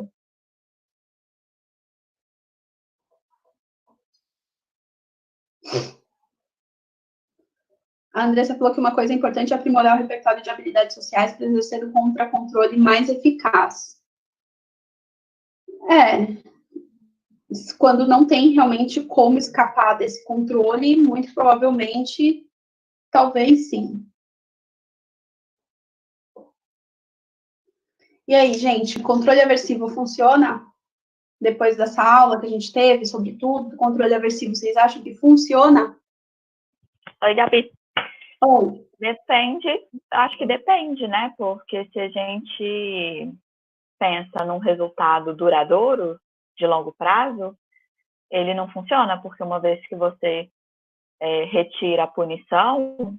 A Andressa falou que uma coisa importante é aprimorar o repertório de habilidades sociais para exercer o contra-controle mais eficaz. Quando não tem realmente como escapar desse controle, muito provavelmente, talvez sim. E aí, gente, controle aversivo funciona? Depois dessa aula que a gente teve sobre tudo, controle aversivo, vocês acham que funciona? Oi, Gabi. Oi. Depende, acho que depende, né? Porque se a gente pensa num resultado duradouro, de longo prazo, ele não funciona, porque uma vez que você retira a punição,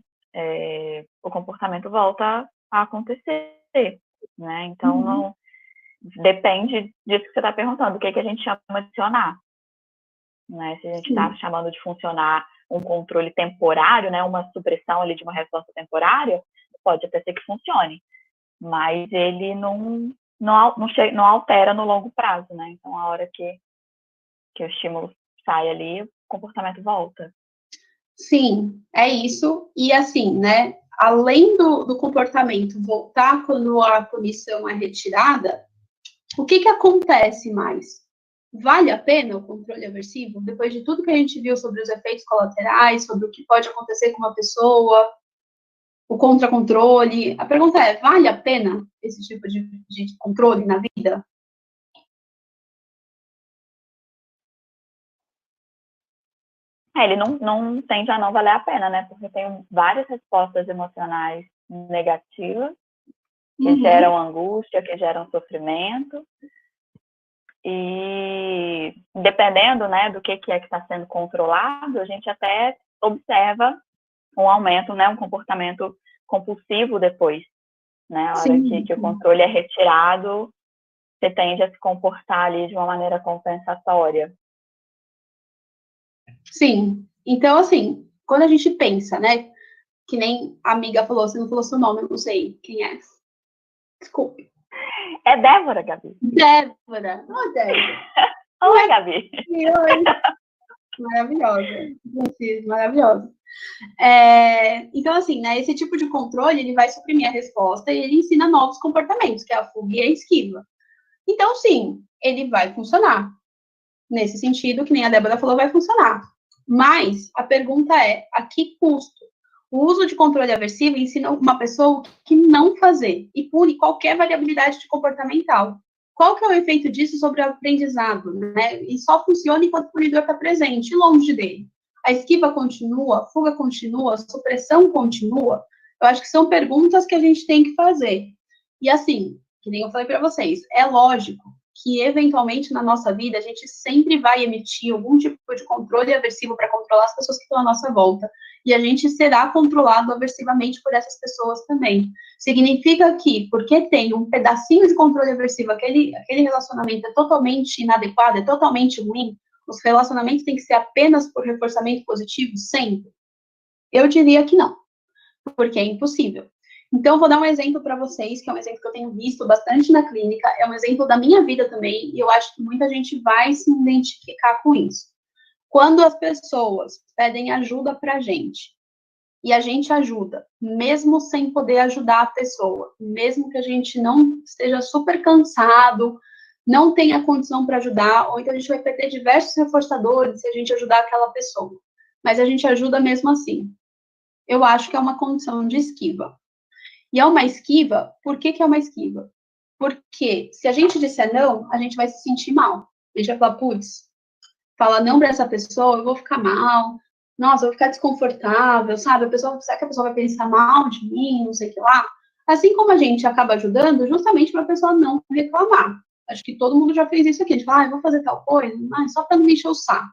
o comportamento volta a acontecer, né? Então, não depende disso que você está perguntando, o que a gente chama de funcionar, né? Se a gente está chamando de funcionar um controle temporário, né, uma supressão ali de uma resposta temporária, pode até ser que funcione, mas ele não altera no longo prazo, né? Então, a hora que o estímulo sai ali, o comportamento volta. Sim, é isso. E assim, né, além do comportamento voltar quando a punição é retirada, o que acontece mais? Vale a pena o controle aversivo? Depois de tudo que a gente viu sobre os efeitos colaterais, sobre o que pode acontecer com uma pessoa, o contra-controle, a pergunta é, vale a pena esse tipo de controle na vida? Ele não tende a não valer a pena, né? Porque tem várias respostas emocionais negativas que geram angústia, que geram sofrimento. E dependendo, né, do que é que está sendo controlado, a gente até observa um aumento, né, um comportamento compulsivo depois, né? A hora que o controle é retirado, você tende a se comportar ali de uma maneira compensatória. Sim. Então, assim, quando a gente pensa, né, que nem a amiga falou, você não falou seu nome, eu não sei quem é. Desculpe. É Débora, Gabi. Débora. Oi, Débora. Oi, Gabi. Oi. Maravilhosa. Maravilhosa. Então, assim, né, esse tipo de controle, ele vai suprimir a resposta e ele ensina novos comportamentos, que é a fuga e a esquiva. Então, sim, ele vai funcionar. Nesse sentido, que nem a Débora falou, vai funcionar. Mas a pergunta é, a que custo? O uso de controle aversivo ensina uma pessoa o que não fazer e pune qualquer variabilidade de comportamental. Qual que é o efeito disso sobre o aprendizado, né? E só funciona enquanto o punidor está presente, longe dele. A esquiva continua, a fuga continua, a supressão continua? Eu acho que são perguntas que a gente tem que fazer. E assim, que nem eu falei para vocês, é lógico que, eventualmente, na nossa vida, a gente sempre vai emitir algum tipo de controle aversivo para controlar as pessoas que estão à nossa volta. E a gente será controlado aversivamente por essas pessoas também. Significa que, porque tem um pedacinho de controle aversivo, aquele relacionamento é totalmente inadequado, é totalmente ruim, os relacionamentos têm que ser apenas por reforçamento positivo, sempre? Eu diria que não, porque é impossível. Então, vou dar um exemplo para vocês, que é um exemplo que eu tenho visto bastante na clínica, é um exemplo da minha vida também, e eu acho que muita gente vai se identificar com isso. Quando as pessoas pedem ajuda para a gente, e a gente ajuda, mesmo sem poder ajudar a pessoa, mesmo que a gente não esteja super cansado, não tenha condição para ajudar, ou então a gente vai perder diversos reforçadores se a gente ajudar aquela pessoa, mas a gente ajuda mesmo assim. Eu acho que é uma condição de esquiva. E é uma esquiva, por que é uma esquiva? Porque se a gente disser não, a gente vai se sentir mal. A gente vai falar, putz, falar não para essa pessoa, eu vou ficar mal, nossa, eu vou ficar desconfortável, sabe? Será que a pessoa vai pensar mal de mim, não sei o que lá? Assim como a gente acaba ajudando, justamente para a pessoa não reclamar. Acho que todo mundo já fez isso aqui. A gente fala, eu vou fazer tal coisa, só para não me encher o saco.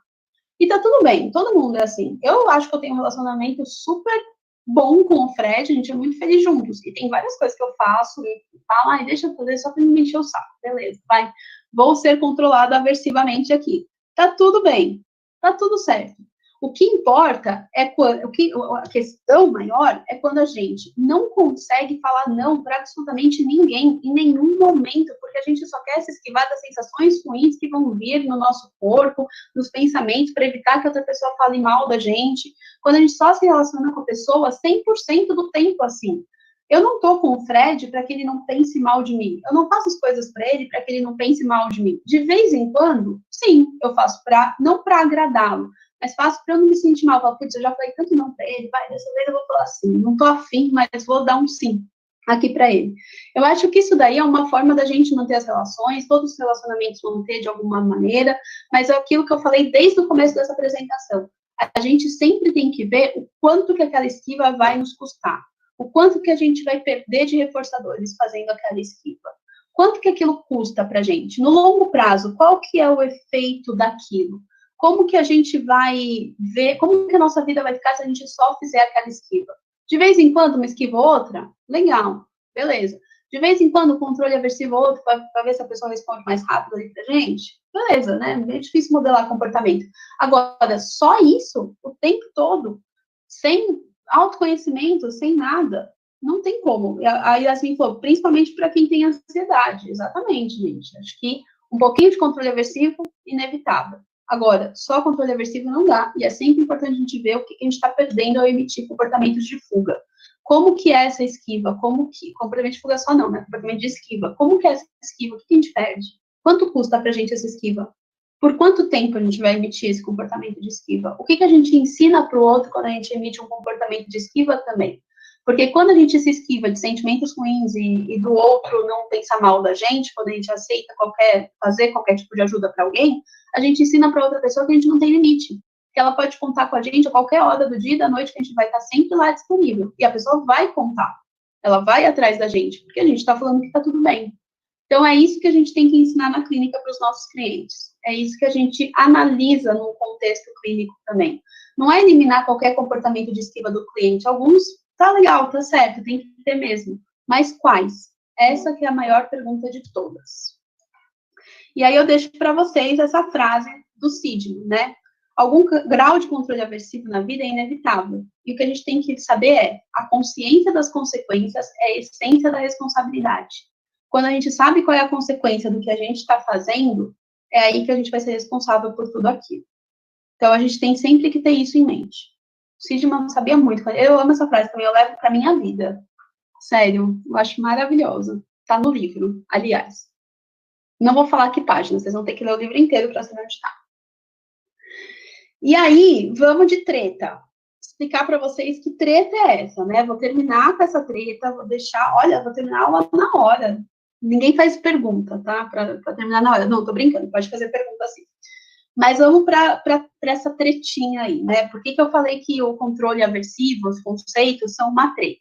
E tá tudo bem, todo mundo é assim. Eu acho que eu tenho um relacionamento super bom com o Fred, a gente é muito feliz juntos. E tem várias coisas que eu faço e falo, deixa eu fazer só para não me encher o saco. Beleza, vai. Vou ser controlada aversivamente aqui. Tá tudo bem, tá tudo certo. O que importa é a questão maior é quando a gente não consegue falar não para absolutamente ninguém, em nenhum momento, porque a gente só quer se esquivar das sensações ruins que vão vir no nosso corpo, nos pensamentos, para evitar que outra pessoa fale mal da gente. Quando a gente só se relaciona com a pessoa 100% do tempo assim. Eu não tô com o Fred para que ele não pense mal de mim. Eu não faço as coisas para ele para que ele não pense mal de mim. De vez em quando, sim, eu faço não para agradá-lo, mas faço para eu não me sentir mal. Eu falo, putz, eu já falei tanto não para ele, vai, dessa vez eu vou falar assim. Não tô afim, mas vou dar um sim aqui para ele. Eu acho que isso daí é uma forma da gente manter as relações, todos os relacionamentos vão ter de alguma maneira, mas é aquilo que eu falei desde o começo dessa apresentação. A gente sempre tem que ver o quanto que aquela esquiva vai nos custar. O quanto que a gente vai perder de reforçadores fazendo aquela esquiva. Quanto que aquilo custa para a gente? No longo prazo, qual que é o efeito daquilo? Como que a gente vai ver, como que a nossa vida vai ficar se a gente só fizer aquela esquiva? De vez em quando, uma esquiva ou outra? Legal, beleza. De vez em quando, um controle aversivo ou outro, para ver se a pessoa responde mais rápido ali pra gente? Beleza, né? É difícil modelar comportamento. Agora, só isso, o tempo todo, sem autoconhecimento, sem nada, não tem como. A Yasmin falou, principalmente para quem tem ansiedade. Exatamente, gente. Acho que um pouquinho de controle aversivo, inevitável. Agora, só controle aversivo não dá, e é sempre importante a gente ver o que a gente está perdendo ao emitir comportamentos de fuga. Como que é essa esquiva? Comportamento de fuga só não, né? Comportamento de esquiva. Como que é essa esquiva? O que a gente perde? Quanto custa pra gente essa esquiva? Por quanto tempo a gente vai emitir esse comportamento de esquiva? O que a gente ensina para o outro quando a gente emite um comportamento de esquiva também? Porque quando a gente se esquiva de sentimentos ruins e do outro não pensar mal da gente, quando a gente aceita fazer qualquer tipo de ajuda para alguém, a gente ensina para outra pessoa que a gente não tem limite. Que ela pode contar com a gente a qualquer hora do dia e da noite, que a gente vai estar sempre lá disponível. E a pessoa vai contar. Ela vai atrás da gente, porque a gente está falando que está tudo bem. Então, é isso que a gente tem que ensinar na clínica para os nossos clientes. É isso que a gente analisa no contexto clínico também. Não é eliminar qualquer comportamento de esquiva do cliente. Alguns, tá legal, tá certo, tem que ter mesmo. Mas quais? Essa que é a maior pergunta de todas. E aí eu deixo para vocês essa frase do Sidney, né? Algum grau de controle aversivo na vida é inevitável. E o que a gente tem que saber é, a consciência das consequências é a essência da responsabilidade. Quando a gente sabe qual é a consequência do que a gente está fazendo, é aí que a gente vai ser responsável por tudo aquilo. Então, a gente tem sempre que ter isso em mente. Sidman sabia muito. Eu amo essa frase também, eu levo para minha vida. Sério, eu acho maravilhosa. Tá no livro, aliás. Não vou falar que página, vocês vão ter que ler o livro inteiro para saber onde está. E aí, vamos de treta. Explicar para vocês que treta é essa, né? Vou terminar com essa treta, vou terminar a aula na hora. Ninguém faz pergunta, tá? Para terminar na hora. Não, tô brincando, pode fazer pergunta assim. Mas vamos para essa tretinha aí, né? Por que eu falei que o controle aversivo, os conceitos, são uma treta?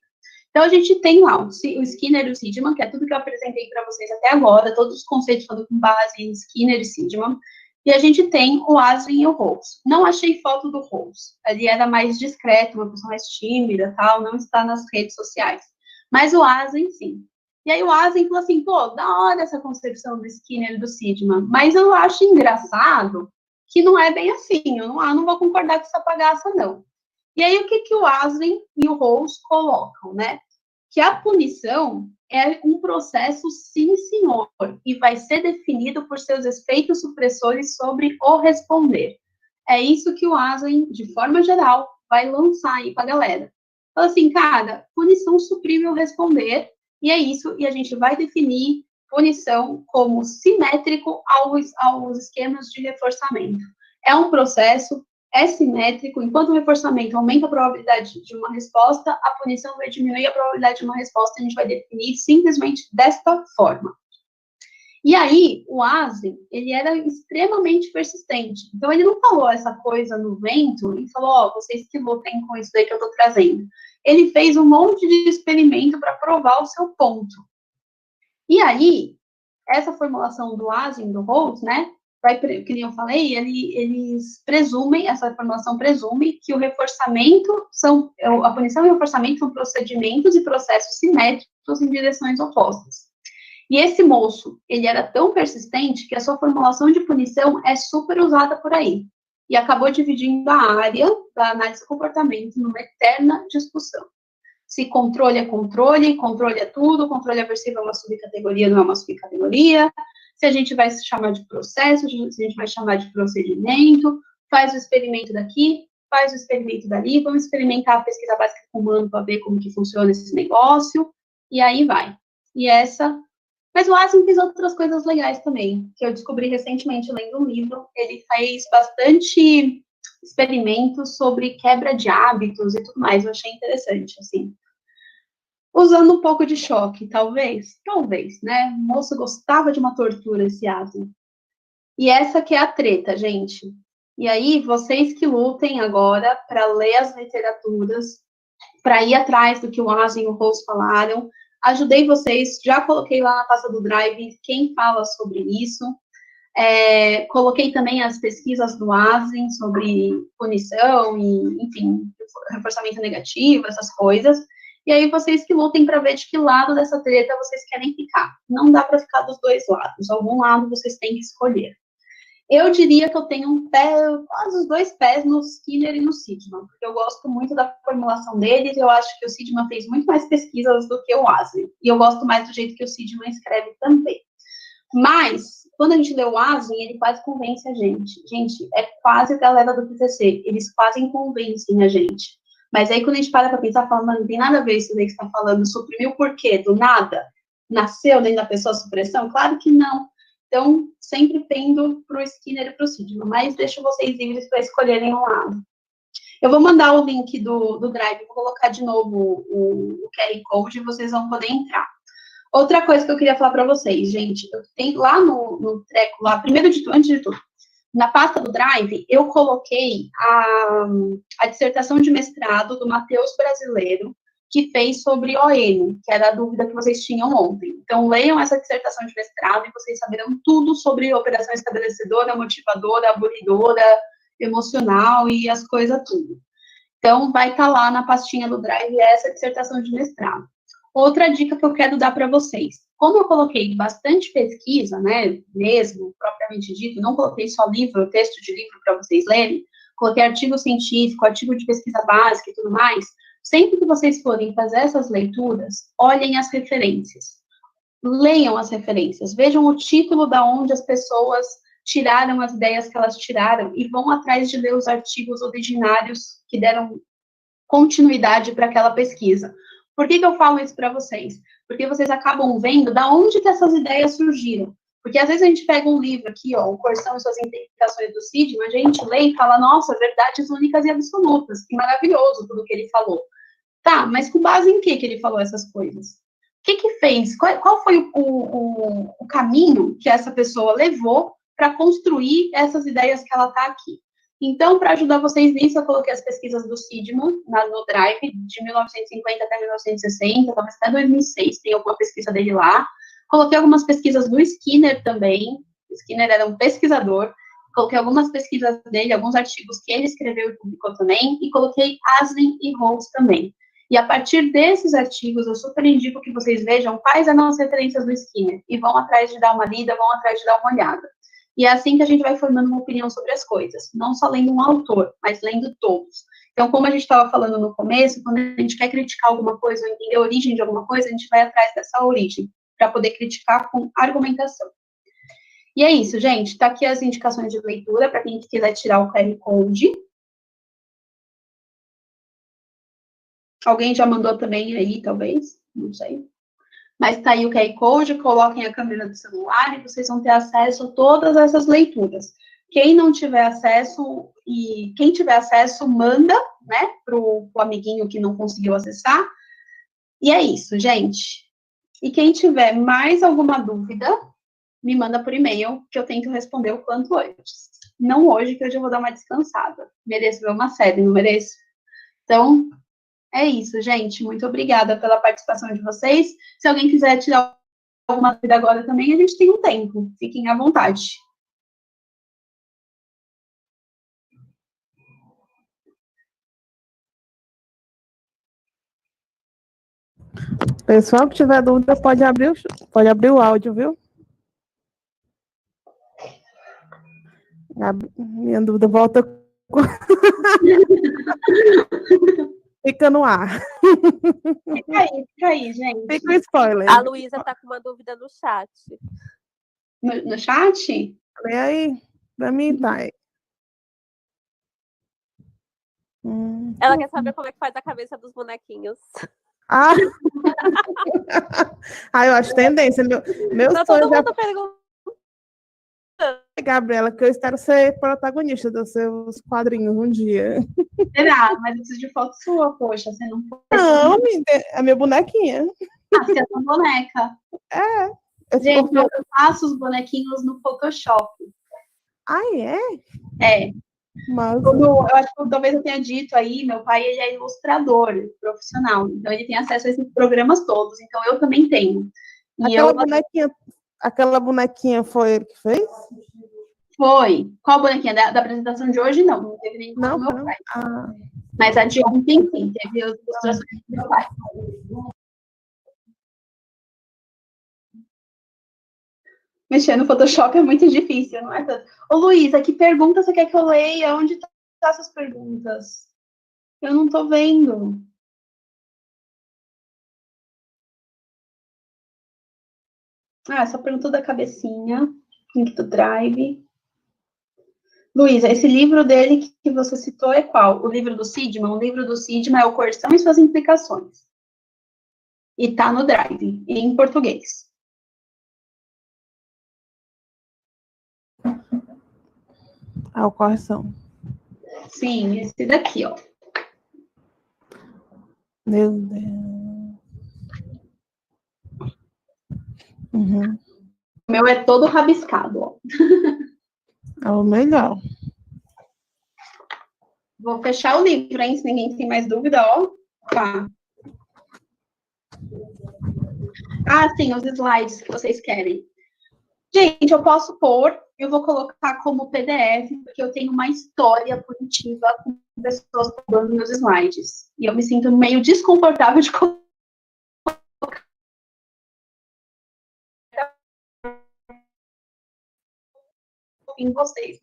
Então, a gente tem lá o Skinner e o Sidman, que é tudo que eu apresentei para vocês até agora, todos os conceitos foram com base em Skinner e Sidman. E a gente tem o Aslin e o Rawls. Não achei foto do Rawls. Ele era mais discreto, uma pessoa mais tímida, tal, não está nas redes sociais. Mas o Aslin, sim. E aí o Aslin falou assim, pô, da hora essa concepção do Skinner e do Sidman, mas eu acho engraçado que não é bem assim, eu não vou concordar com essa bagaça, não. E aí, o que o Aslin e o Rawls colocam, né? Que a punição é um processo, sim, senhor, e vai ser definido por seus efeitos supressores sobre o responder. É isso que o Aslin, de forma geral, vai lançar aí para a galera. Fala assim, cara, punição suprime o responder, e é isso, e a gente vai definir punição como simétrico aos esquemas de reforçamento. É um processo, é simétrico, enquanto o reforçamento aumenta a probabilidade de uma resposta, a punição vai diminuir a probabilidade de uma resposta, a gente vai definir simplesmente desta forma. E aí, o Aslin, ele era extremamente persistente. Então, ele não falou essa coisa no vento e falou, ó, vocês que lutem com isso daí que eu tô trazendo. Ele fez um monte de experimento para provar o seu ponto. E aí, essa formulação do Aslin, do Rawls, né, que eu falei, eles presumem, essa formulação presume que o reforçamento a punição e o reforçamento são procedimentos e processos simétricos em direções opostas. E esse moço, ele era tão persistente que a sua formulação de punição é super usada por aí. E acabou dividindo a área da análise do comportamento numa eterna discussão. Se controle é tudo, controle aversivo é uma subcategoria, não é uma subcategoria, se a gente vai chamar de processo, se a gente vai chamar de procedimento, faz o experimento daqui, faz o experimento dali, vamos experimentar a pesquisa básica com humano para ver como que funciona esse negócio, e aí vai. Mas o Aslin fez outras coisas legais também, que eu descobri recentemente lendo um livro, ele fez bastante experimentos sobre quebra de hábitos e tudo mais, eu achei interessante, assim. Usando um pouco de choque, talvez, né? O moço gostava de uma tortura, esse Aslin. E essa que é a treta, gente. E aí, vocês que lutem agora para ler as literaturas, para ir atrás do que o Aslin e o Rawls falaram, ajudei vocês, já coloquei lá na pasta do Drive quem fala sobre isso. Coloquei também as pesquisas do Aslin sobre punição e, enfim, reforçamento negativo, essas coisas. E aí vocês que lutem para ver de que lado dessa treta vocês querem ficar. Não dá para ficar dos dois lados. Algum lado vocês têm que escolher. Eu diria que eu tenho quase os dois pés no Skinner e no Sidman, porque eu gosto muito da formulação deles, eu acho que o Sidman fez muito mais pesquisas do que o Aslin, e eu gosto mais do jeito que o Sidman escreve também. Mas, quando a gente lê o Aslin, ele quase convence a gente. Gente, é quase a galera do PCC, eles quase convencem a gente. Mas aí, quando a gente para pensar, fala, mano, não tem nada a ver isso daí que você está falando, suprimiu por quê? Do nada? Nasceu dentro da pessoa a supressão? Claro que não. Então, sempre pendo para o Skinner e para o Sidman, mas deixo vocês livres para escolherem um lado. Eu vou mandar o link do Drive, vou colocar de novo o QR Code e vocês vão poder entrar. Outra coisa que eu queria falar para vocês, gente, eu tenho lá no treco, lá, antes de tudo, na pasta do Drive, eu coloquei a dissertação de mestrado do Matheus Brasileiro, que fez sobre ON, que era a dúvida que vocês tinham ontem. Então, leiam essa dissertação de mestrado e vocês saberão tudo sobre operação estabelecedora, motivadora, abolidora, emocional e as coisas tudo. Então, vai estar lá na pastinha do Drive essa dissertação de mestrado. Outra dica que eu quero dar para vocês. Como eu coloquei bastante pesquisa, né, mesmo, propriamente dito, não coloquei só livro, texto de livro para vocês lerem, coloquei artigo científico, artigo de pesquisa básica e tudo mais, sempre que vocês forem fazer essas leituras, olhem as referências. Leiam as referências, vejam o título da onde as pessoas tiraram as ideias que elas tiraram e vão atrás de ler os artigos originários que deram continuidade para aquela pesquisa. Por que eu falo isso para vocês? Porque vocês acabam vendo da onde que essas ideias surgiram. Porque às vezes a gente pega um livro aqui, ó, O Corsão e Suas Implicações do Sidman, a gente lê e fala, nossa, verdades únicas e absolutas, que maravilhoso tudo que ele falou. Tá, mas com base em que ele falou essas coisas? O que fez? Qual foi o caminho que essa pessoa levou para construir essas ideias que ela está aqui? Então, para ajudar vocês nisso, eu coloquei as pesquisas do Sidman no Drive, de 1950 até 1960, talvez até 2006, tem alguma pesquisa dele lá. Coloquei algumas pesquisas do Skinner também, o Skinner era um pesquisador, coloquei algumas pesquisas dele, alguns artigos que ele escreveu e publicou também, e coloquei Aslin e Rose também. E a partir desses artigos, eu super indico que vocês vejam quais eram as referências do Skinner, e vão atrás de dar uma lida, vão atrás de dar uma olhada. E é assim que a gente vai formando uma opinião sobre as coisas, não só lendo um autor, mas lendo todos. Então, como a gente estava falando no começo, quando a gente quer criticar alguma coisa ou entender a origem de alguma coisa, a gente vai atrás dessa origem, para poder criticar com argumentação. E é isso, gente. Está aqui as indicações de leitura, para quem quiser tirar o QR Code. Alguém já mandou também aí, talvez? Não sei. Mas está aí o QR Code, coloquem a câmera do celular e vocês vão ter acesso a todas essas leituras. Quem não tiver acesso, e quem tiver acesso, manda, né, para o amiguinho que não conseguiu acessar. E é isso, gente. E quem tiver mais alguma dúvida, me manda por e-mail, que eu tento responder o quanto antes. Não hoje, que hoje eu vou dar uma descansada. Mereço ver uma série, não mereço? Então, é isso, gente. Muito obrigada pela participação de vocês. Se alguém quiser tirar alguma dúvida agora também, a gente tem um tempo. Fiquem à vontade. Pessoal que tiver dúvida, pode abrir o áudio, viu? Minha dúvida volta. Fica no ar. Fica aí, gente. Fica o spoiler. A Luísa está com uma dúvida no chat. No chat? Lê aí, pra mim, tá. Ela quer saber como é que faz a cabeça dos bonequinhos. Ah, eu acho tendência. Meu Tá sonho todo já mundo perguntando. Gabriela, que eu espero ser protagonista dos seus quadrinhos um dia. Será? Mas eu preciso de foto sua, poxa. Você não pode. Não, a minha bonequinha. Ah, você é uma boneca. Gente, eu faço os bonequinhos no Photoshop. Ah, é? É. Mas... Eu acho que talvez eu tenha dito aí, meu pai ele é ilustrador profissional, então ele tem acesso a esses programas todos, então eu também tenho. E aquela bonequinha foi ele que fez? Foi. Qual bonequinha? Da apresentação de hoje, não teve nenhuma do meu pai. Mas a de ontem, sim, teve as ilustrações do meu pai. Mexer no Photoshop é muito difícil, não é tanto. Ô, Luísa, que pergunta você quer que eu leia? Onde estão essas perguntas? Eu não tô vendo. Essa pergunta da cabecinha. Link do Drive. Luísa, esse livro dele que você citou é qual? O livro do Sidman? O livro do Sidman é O Corsão e Suas Implicações. E tá no Drive, em português. O Corsão. Sim, esse daqui, ó. Meu Deus. Uhum. O meu é todo rabiscado, ó. É o melhor. Vou fechar o livro, hein? Se ninguém tem mais dúvida, ó. Tá. Ah, sim, os slides que vocês querem. Gente, eu posso pôr, eu vou colocar como PDF, porque eu tenho uma história punitiva com pessoas pulando meus slides. E eu me sinto meio desconfortável de colocar em vocês.